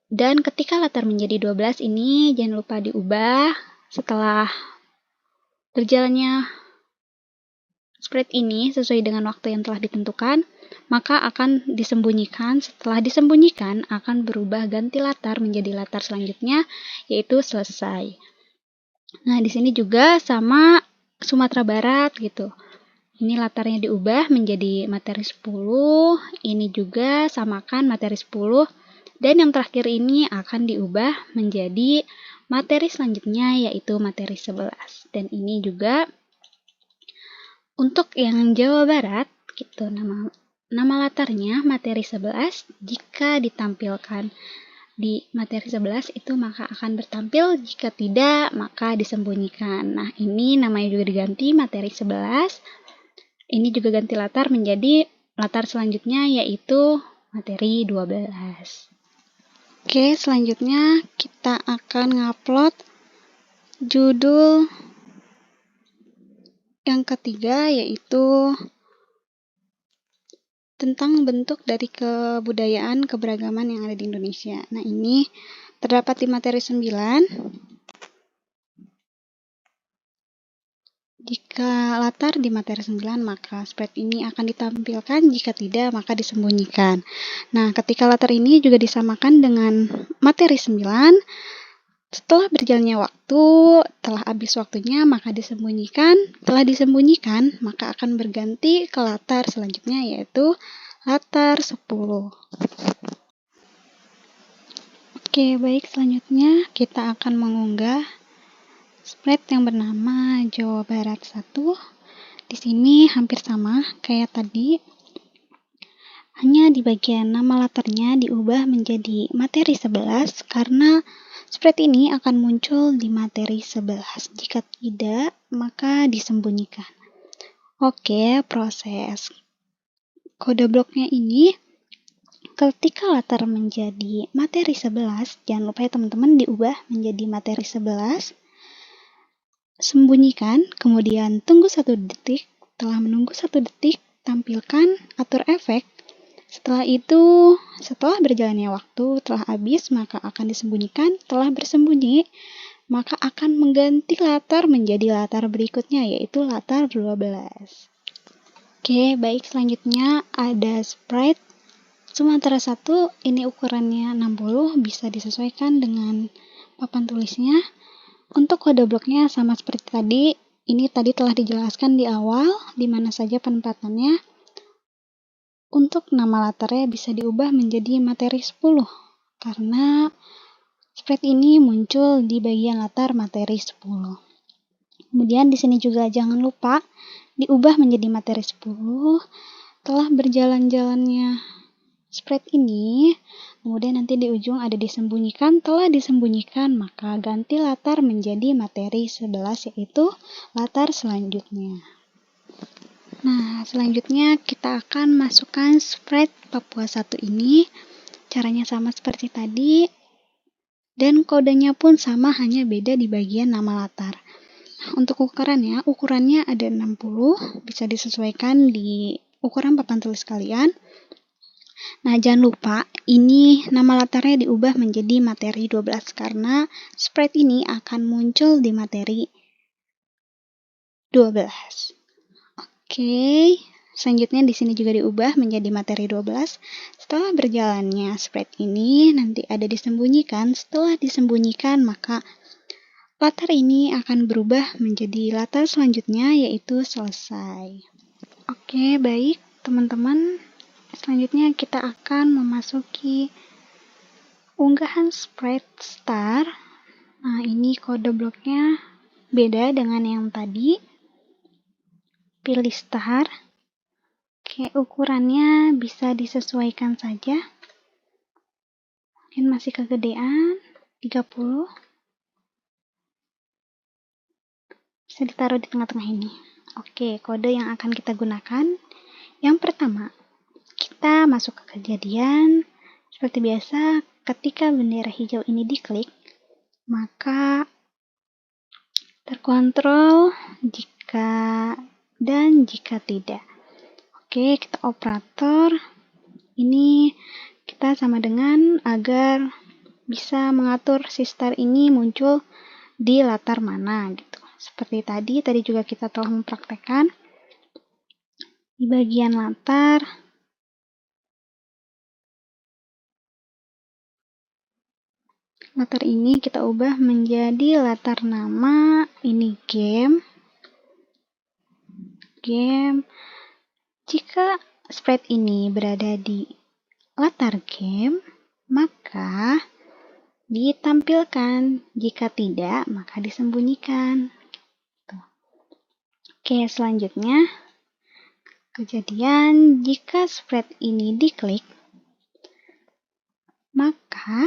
Speaker 1: Dan ketika latar menjadi 12 ini, jangan lupa diubah. Setelah berjalannya spread ini sesuai dengan waktu yang telah ditentukan, maka akan disembunyikan. Setelah disembunyikan, akan berubah ganti latar menjadi latar selanjutnya, yaitu selesai. Nah, di sini juga sama Sumatera Barat gitu. Ini latarnya diubah menjadi materi 10, ini juga samakan materi 10, dan yang terakhir ini akan diubah menjadi materi selanjutnya yaitu materi 11. Dan ini juga untuk yang Jawa Barat, gitu, nama latarnya materi 11 jika ditampilkan di materi 11 itu maka akan bertampil, jika tidak maka disembunyikan. Nah, ini namanya juga diganti materi 11. Ini juga ganti latar menjadi latar selanjutnya yaitu materi 12. Oke, selanjutnya kita akan ngupload judul yang ketiga yaitu tentang bentuk dari kebudayaan keberagaman yang ada di Indonesia. Nah, ini terdapat di materi 9. Jika latar di materi 9, maka spread ini akan ditampilkan, jika tidak maka disembunyikan. Nah, ketika latar ini juga disamakan dengan materi 9, setelah berjalannya waktu, telah habis waktunya maka disembunyikan. Telah disembunyikan, maka akan berganti ke latar selanjutnya yaitu latar 10. Oke, baik, selanjutnya kita akan mengunggah spread yang bernama Jawa Barat 1. Di sini hampir sama kayak tadi. Hanya di bagian nama latarnya diubah menjadi materi 11 karena spread ini akan muncul di materi 11. Jika tidak, maka disembunyikan. Oke, proses kode bloknya ini ketika latar menjadi materi 11, jangan lupa ya teman-teman diubah menjadi materi 11. Sembunyikan, kemudian tunggu 1 detik. Setelah menunggu 1 detik, tampilkan atur efek. Setelah itu, setelah berjalannya waktu, telah habis, maka akan disembunyikan. Telah bersembunyi, maka akan mengganti latar menjadi latar berikutnya, yaitu latar 12. Oke, baik, selanjutnya ada sprite Sumatera 1. Ini ukurannya 60, bisa disesuaikan dengan papan tulisnya. Untuk kode bloknya sama seperti tadi. Ini tadi telah dijelaskan di awal, di mana saja penempatannya. Untuk nama latarnya bisa diubah menjadi materi 10 karena spread ini muncul di bagian latar materi 10. Kemudian di sini juga jangan lupa diubah menjadi materi 10. Telah berjalan-jalannya spread ini, kemudian nanti di ujung ada disembunyikan. Telah disembunyikan, maka ganti latar menjadi materi 11 yaitu latar selanjutnya. Nah, selanjutnya kita akan masukkan spread Papua 1 ini. Caranya sama seperti tadi. Dan kodenya pun sama, hanya beda di bagian nama latar. Untuk ukurannya ada 60. Bisa disesuaikan di ukuran papan tulis kalian. Nah, jangan lupa ini nama latarnya diubah menjadi materi 12 karena spread ini akan muncul di materi 12. Oke, selanjutnya di sini juga diubah menjadi materi 12. Setelah berjalannya spread ini nanti ada disembunyikan. Setelah disembunyikan maka latar ini akan berubah menjadi latar selanjutnya yaitu selesai. Oke, baik teman-teman. Selanjutnya kita akan memasuki unggahan spread star. Nah, ini kode bloknya beda dengan yang tadi. Pilih star. Oke, ukurannya bisa disesuaikan saja. Mungkin masih kegedean, 30. Bisa ditaruh di tengah-tengah ini. Oke, kode yang akan kita gunakan. Yang pertama, kita masuk ke kejadian. Seperti biasa, ketika bendera hijau ini diklik, maka terkontrol jika dan jika tidak. Oke, kita operator. Ini kita sama dengan agar bisa mengatur si star ini muncul di latar mana gitu. Seperti tadi juga kita telah mempraktekkan di bagian latar. Latar ini kita ubah menjadi latar nama, ini game. Jika spread ini berada di latar game, maka ditampilkan. Jika tidak, maka disembunyikan. Oke, selanjutnya kejadian jika spread ini diklik, maka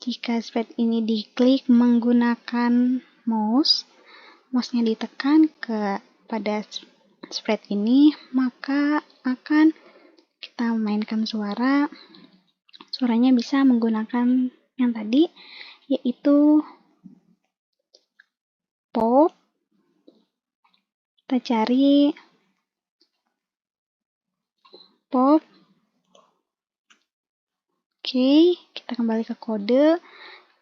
Speaker 1: jika spread ini diklik menggunakan mouse-nya ditekan pada spread ini, maka akan kita mainkan suaranya bisa menggunakan yang tadi, yaitu pop. Kita cari pop. Oke, kita kembali ke kode,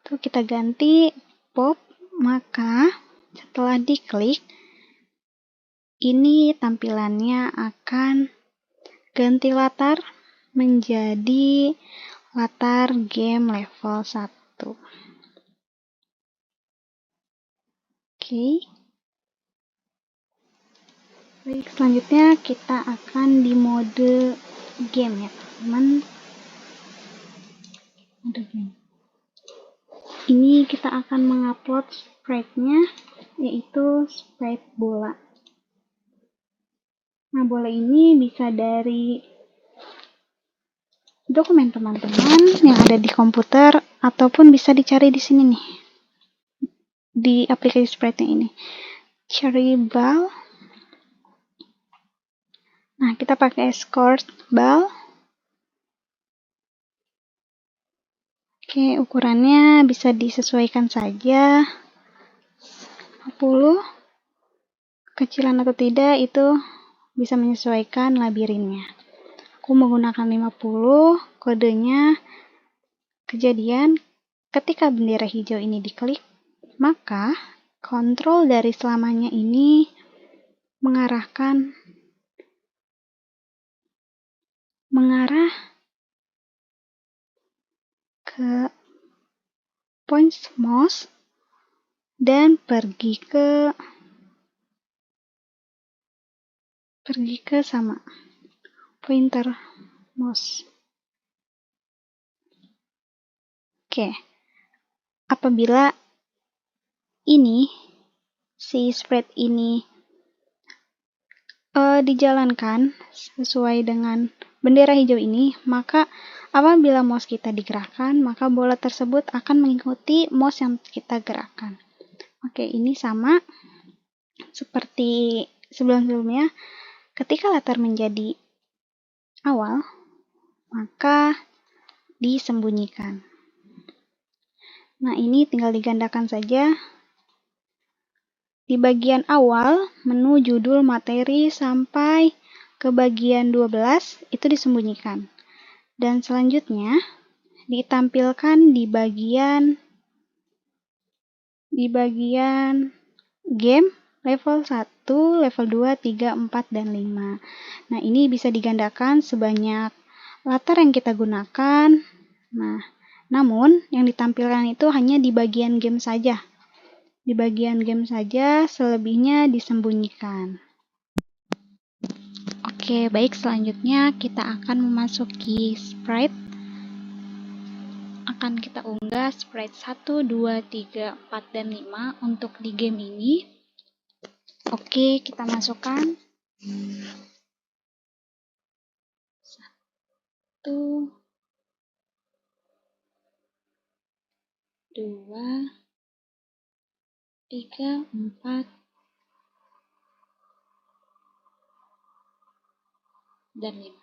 Speaker 1: itu kita ganti pop, maka setelah diklik, ini tampilannya akan ganti latar menjadi latar game level 1. Oke. Baik, selanjutnya kita akan di mode game ya, teman-teman. Mode game. Ini kita akan mengupload sprite-nya, yaitu sprite bola. Nah, bola ini bisa dari dokumen teman-teman yang ada di komputer, ataupun bisa dicari di sini nih, di aplikasi sprite-nya ini. Cherry ball. Nah, kita pakai scored ball. Oke, ukurannya bisa disesuaikan saja. 50. Kecilan atau tidak itu bisa menyesuaikan labirinnya. Aku menggunakan 50. Kodenya kejadian ketika bendera hijau ini diklik, maka kontrol dari selamanya ini mengarah ke points mouse dan pergi ke sama pointer mouse. Oke. Apabila ini si spread ini dijalankan sesuai dengan bendera hijau ini, maka apabila mouse kita digerakkan, maka bola tersebut akan mengikuti mouse yang kita gerakkan. Oke, ini sama seperti sebelum-sebelumnya. Ketika latar menjadi awal, maka disembunyikan. Nah, ini tinggal digandakan saja. Di bagian awal, menu judul materi sampai ke bagian 12 itu disembunyikan. Dan selanjutnya ditampilkan di bagian game level 1, level 2, 3, 4, dan 5. Nah, ini bisa digandakan sebanyak latar yang kita gunakan. Nah, namun yang ditampilkan itu hanya di bagian game saja. Di bagian game saja, selebihnya disembunyikan. Oke, baik, selanjutnya kita akan memasuki sprite. Akan kita unggah sprite 1, 2, 3, 4, dan 5 untuk di game ini. Oke, kita masukkan 1, 2, 3, 4, dan 5.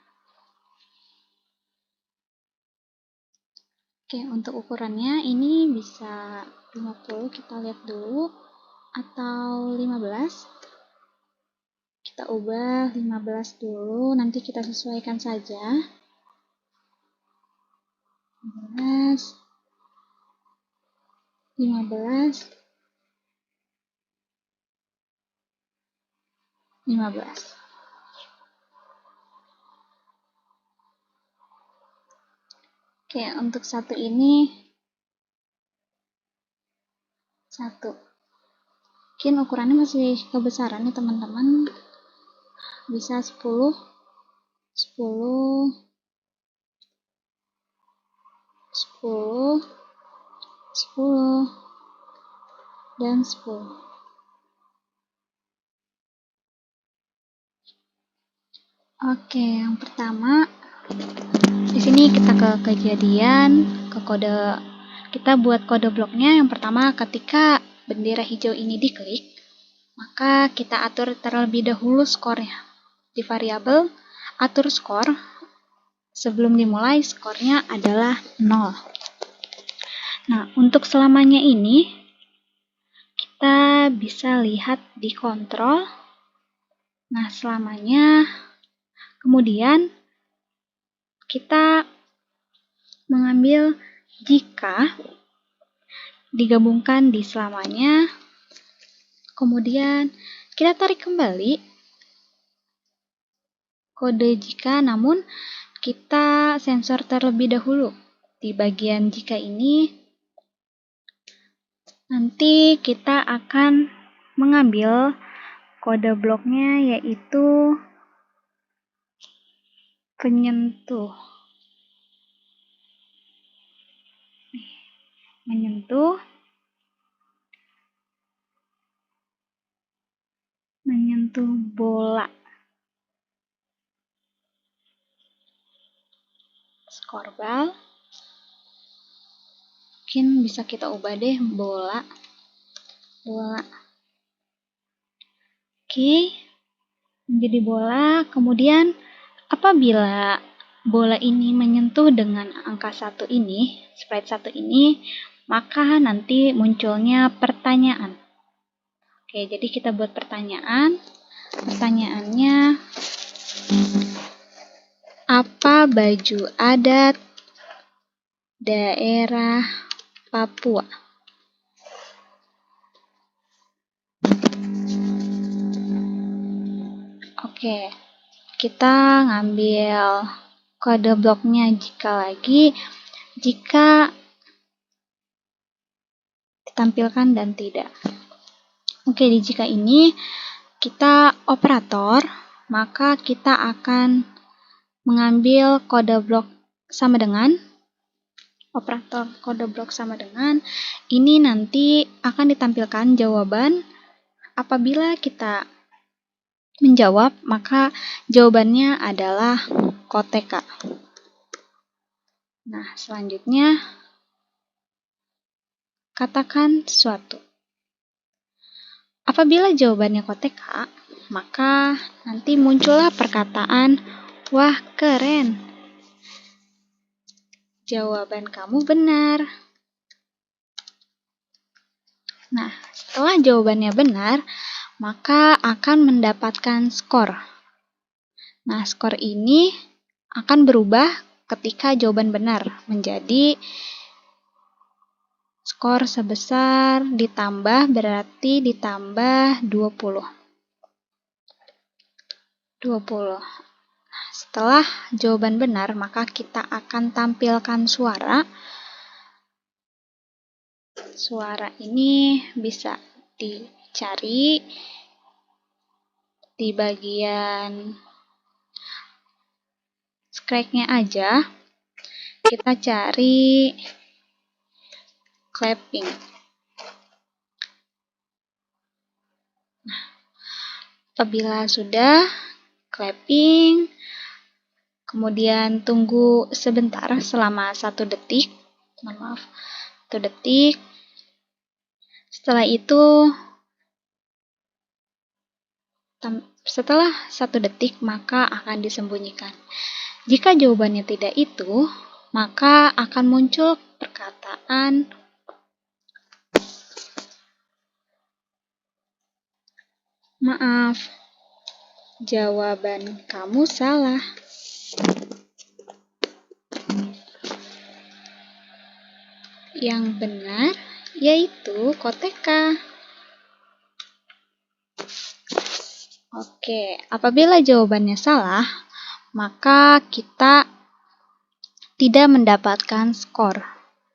Speaker 1: Oke, untuk ukurannya ini bisa 50, kita lihat dulu, atau 15. Kita ubah 15 dulu, nanti kita sesuaikan saja. 15, 15, 15. Oke, untuk satu ini 1. Mungkin ukurannya masih kebesaran nih teman-teman. Bisa 10, 10, 10, 10, dan 10. Oke, yang pertama di sini kita ke kejadian, ke kode. Kita buat kode bloknya. Yang pertama, ketika bendera hijau ini diklik, maka kita atur terlebih dahulu skornya. Di variabel atur skor, sebelum dimulai skornya adalah 0. Nah, untuk selamanya ini kita bisa lihat di kontrol. Nah, selamanya kemudian kita mengambil jika digabungkan di selamanya, kemudian kita tarik kembali kode jika, namun kita sensor terlebih dahulu. Di bagian jika ini nanti kita akan mengambil kode bloknya, yaitu penyentuh. Menyentuh bola. Skor bal. Mungkin bisa kita ubah deh bola. Oke, menjadi bola. Kemudian apabila bola ini menyentuh dengan angka 1 ini, sprite 1 ini, maka nanti munculnya pertanyaan. Oke, jadi kita buat pertanyaan. Pertanyaannya, apa baju adat daerah Papua? Oke, kita ngambil kode bloknya jika lagi, jika ditampilkan dan tidak. Oke, di jika ini kita operator, maka kita akan mengambil kode blok sama dengan operator kode blok sama dengan ini, nanti akan ditampilkan jawaban. Apabila kita menjawab, maka jawabannya adalah koteka. Nah, selanjutnya katakan sesuatu. Apabila jawabannya koteka, maka nanti muncullah perkataan, wah keren, jawaban kamu benar. Nah, setelah jawabannya benar, maka akan mendapatkan skor. Nah, skor ini akan berubah ketika jawaban benar menjadi skor sebesar ditambah, berarti ditambah 20. Setelah jawaban benar, maka kita akan tampilkan suara. Suara ini bisa dicari di bagian scratch-nya aja. Kita cari clapping. Nah, apabila sudah clapping, kemudian tunggu sebentar selama 1 detik. Mohon maaf, 1 detik. Setelah itu, setelah 1 detik, maka akan disembunyikan. Jika jawabannya tidak itu, maka akan muncul perkataan maaf, jawaban kamu salah. Yang benar yaitu koteka. Oke, apabila jawabannya salah, maka kita tidak mendapatkan skor.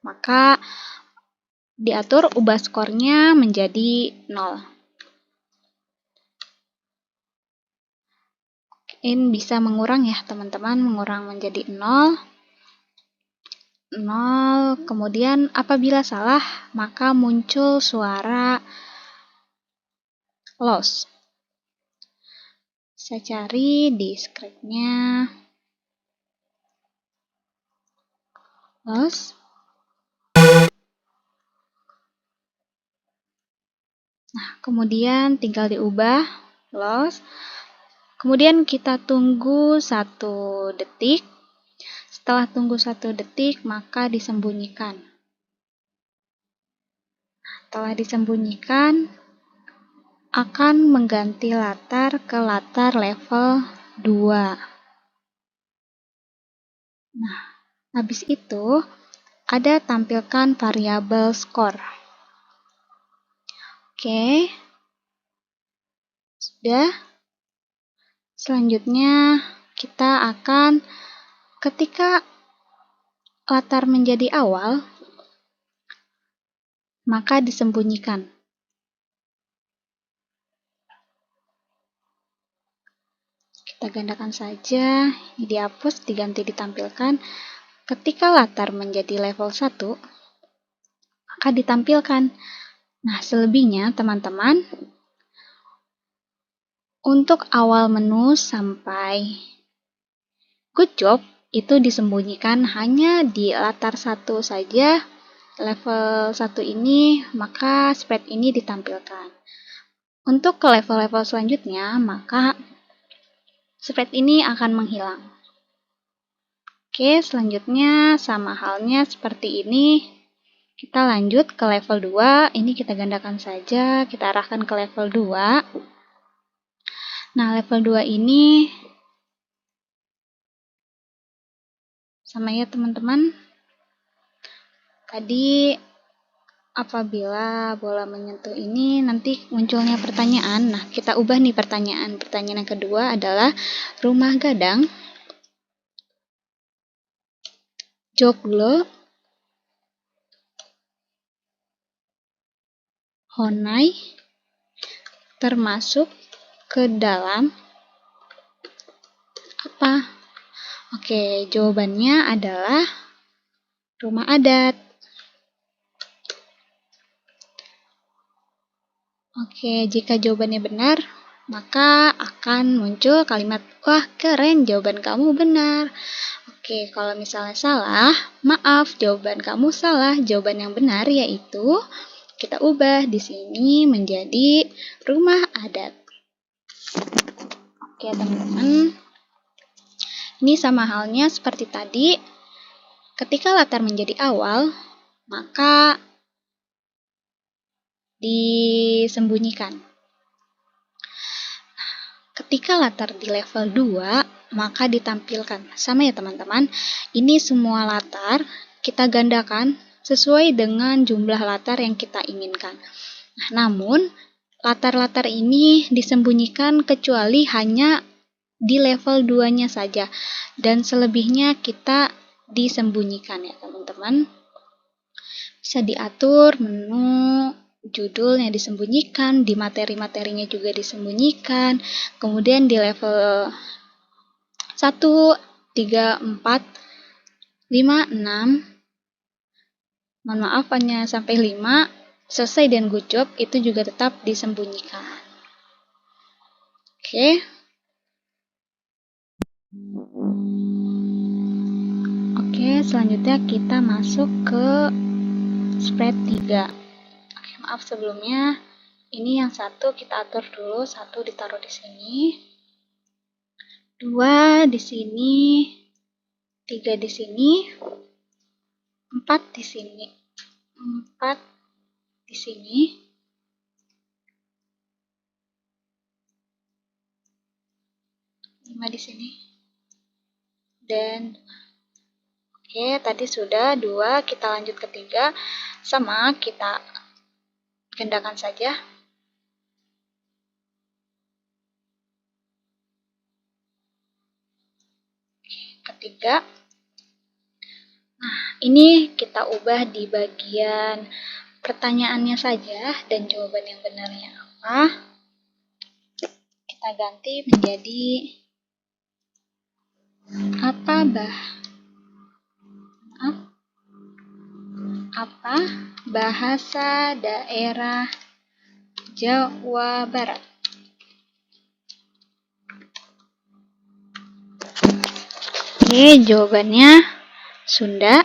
Speaker 1: Maka diatur ubah skornya menjadi 0. Ini bisa mengurang ya teman-teman, mengurang menjadi 0. 0. Kemudian apabila salah, maka muncul suara loss. Saya cari di script-nya loss. Nah, kemudian tinggal diubah loss. Kemudian kita tunggu 1 detik. Setelah tunggu 1 detik, maka disembunyikan. Setelah disembunyikan, akan mengganti latar ke latar level 2. Nah, habis itu ada tampilkan variabel skor. Oke, sudah. Selanjutnya kita akan, ketika latar menjadi awal, maka disembunyikan. Kita gandakan saja, ini dihapus, diganti ditampilkan. Ketika latar menjadi level 1, maka ditampilkan. Nah, selebihnya teman-teman, untuk awal menu sampai good job itu disembunyikan hanya di latar 1 saja. Level 1 ini, maka spread ini ditampilkan. Untuk ke level-level selanjutnya, maka spread ini akan menghilang. Oke, selanjutnya sama halnya seperti ini. Kita lanjut ke level 2. Ini kita gandakan saja, kita arahkan ke level 2. Nah, level 2 ini sama ya teman-teman. Tadi apabila bola menyentuh ini nanti munculnya pertanyaan. Nah, kita ubah nih pertanyaan. Pertanyaan yang kedua adalah rumah gadang Joglo Honai termasuk ke dalam apa? Oke, jawabannya adalah rumah adat. Oke, jika jawabannya benar, maka akan muncul kalimat, wah keren, jawaban kamu benar. Oke, kalau misalnya salah, maaf, jawaban kamu salah. Jawaban yang benar yaitu kita ubah di sini menjadi rumah adat. Oke, teman-teman. Ini sama halnya seperti tadi. Ketika latar menjadi awal, maka disembunyikan. Ketika latar di level 2, maka ditampilkan. Sama ya teman-teman. Ini semua latar kita gandakan sesuai dengan jumlah latar yang kita inginkan. Nah, namun latar-latar ini disembunyikan kecuali hanya di level 2-nya saja. Dan selebihnya kita disembunyikan ya teman-teman. Bisa diatur menu, judulnya disembunyikan, di materi-materinya juga disembunyikan. Kemudian di level 1, 3, 4, 5, 6, mohon maaf hanya sampai 5, selesai dan good job itu juga tetap disembunyikan. Oke. Oke, selanjutnya kita masuk ke spread 3. Oke, maaf sebelumnya. Ini yang 1 kita atur dulu, 1 ditaruh di sini. 2 di sini. 3 di sini. 4 di sini. 4 di sini. 5 di sini. Dan oke, tadi sudah 2, kita lanjut ke 3. Sama, kita gandakan saja. Ketiga. Nah, ini kita ubah di bagian pertanyaannya saja dan jawaban yang benarnya apa. Kita ganti menjadi apa bah? Maaf. Apa bahasa daerah Jawa Barat? Oke, jawabannya Sunda.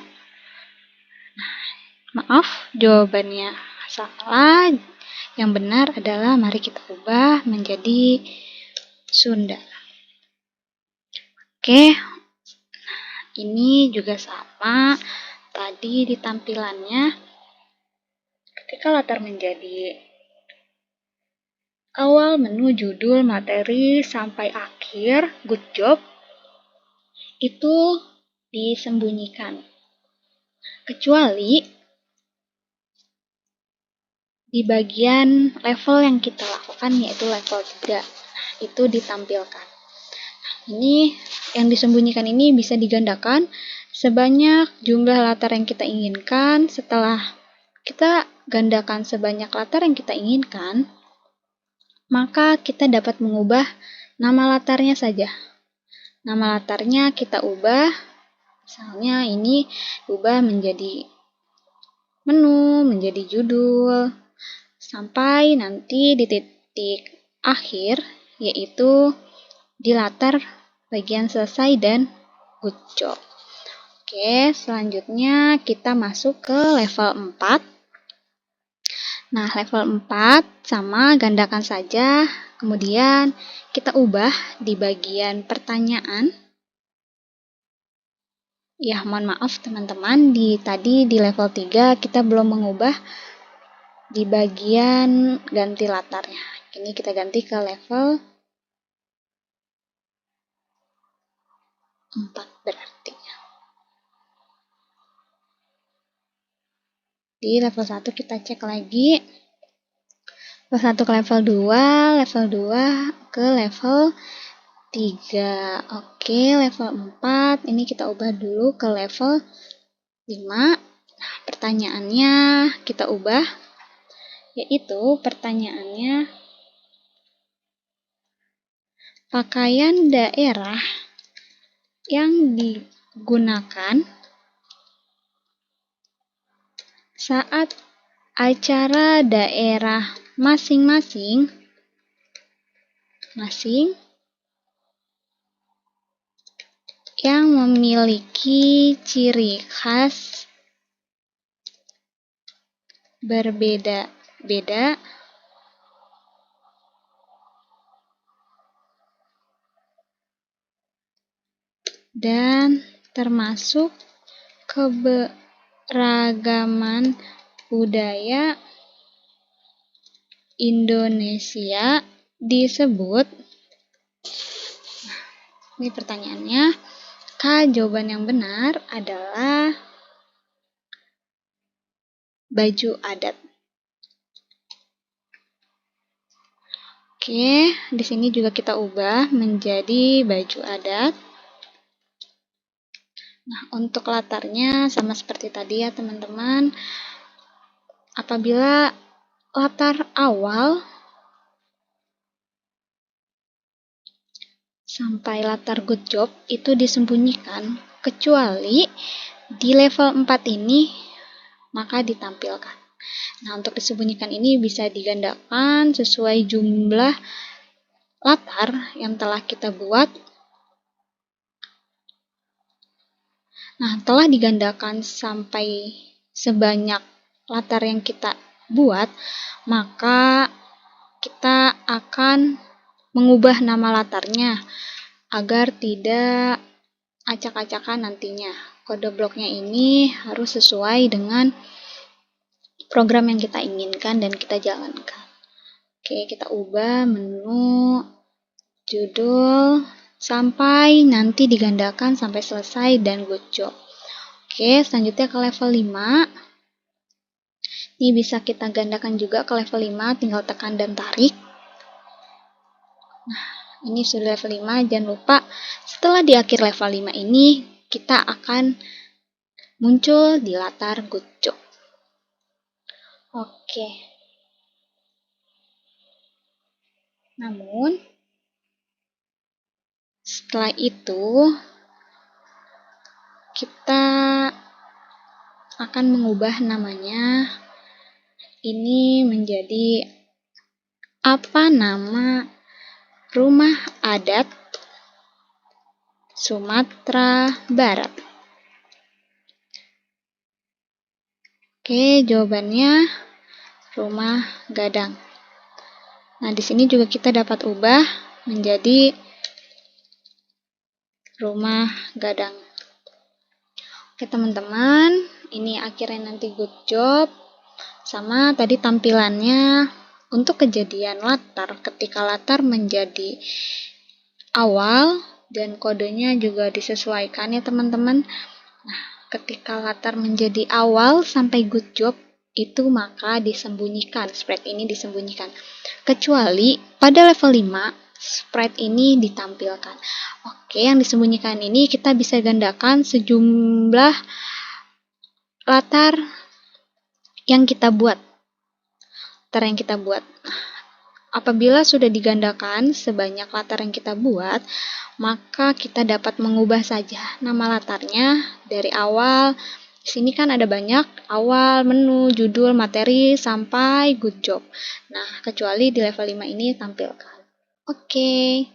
Speaker 1: Maaf, jawabannya salah. Yang benar adalah mari kita ubah menjadi Sunda. Oke, ini juga sama. Tadi di tampilannya, ketika latar menjadi awal menu, judul, materi, sampai akhir, good job, itu disembunyikan. Kecuali di bagian level yang kita lakukan, yaitu level 3. Itu ditampilkan. Ini yang disembunyikan ini bisa digandakan sebanyak jumlah latar yang kita inginkan. Setelah kita gandakan sebanyak latar yang kita inginkan, maka kita dapat mengubah nama latarnya saja. Nama latarnya kita ubah, misalnya ini ubah menjadi menu, menjadi judul, sampai nanti di titik akhir, yaitu di latar bagian selesai dan good job. Oke, selanjutnya kita masuk ke level 4. Nah, level 4 sama, gandakan saja. Kemudian kita ubah di bagian pertanyaan. Ya, mohon maaf teman-teman, tadi di level 3 kita belum mengubah di bagian ganti latarnya. Ini kita ganti ke level 4 berarti. Di level 1 kita cek lagi. Level 1 ke level 2, level 2 ke level 3. Oke, level 4 ini kita ubah dulu ke level 5. Nah, pertanyaannya kita ubah, yaitu pertanyaannya pakaian daerah yang digunakan saat acara daerah masing-masing yang memiliki ciri khas berbeda-beda dan termasuk keberagaman budaya Indonesia disebut. Ini pertanyaannya. Jawaban yang benar adalah baju adat. Oke, di sini juga kita ubah menjadi baju adat. Nah, untuk latarnya sama seperti tadi ya teman-teman. Apabila latar awal sampai latar good job itu disembunyikan, kecuali di level 4 ini maka ditampilkan. Nah, untuk disembunyikan ini bisa digandakan sesuai jumlah latar yang telah kita buat. Nah, telah digandakan sampai sebanyak latar yang kita buat, maka kita akan mengubah nama latarnya agar tidak acak-acakan nantinya. Kode bloknya ini harus sesuai dengan program yang kita inginkan dan kita jalankan. Oke, kita ubah menu, judul, sampai nanti digandakan sampai selesai dan good job. Oke, selanjutnya ke level 5. Ini bisa kita gandakan juga ke level 5, tinggal tekan dan tarik. Nah, ini sudah level 5, jangan lupa setelah di akhir level 5 ini kita akan muncul di latar good job. Oke. Namun setelah itu kita akan mengubah namanya ini menjadi apa nama rumah adat Sumatera Barat. Oke, jawabannya rumah gadang. Nah, di sini juga kita dapat ubah menjadi rumah gadang. Oke, teman-teman, ini akhirnya nanti good job. Sama tadi tampilannya untuk kejadian latar, ketika latar menjadi awal dan kodenya juga disesuaikan ya teman-teman. Nah, ketika latar menjadi awal sampai good job itu maka disembunyikan, sprite ini disembunyikan. Kecuali pada level 5 sprite ini ditampilkan. Oke, yang disembunyikan ini kita bisa gandakan sejumlah latar yang kita buat. Apabila sudah digandakan sebanyak latar yang kita buat, maka kita dapat mengubah saja nama latarnya dari awal. Di sini kan ada banyak, awal, menu, judul, materi, sampai good job. Nah, kecuali di level 5 ini tampilkan. Oke.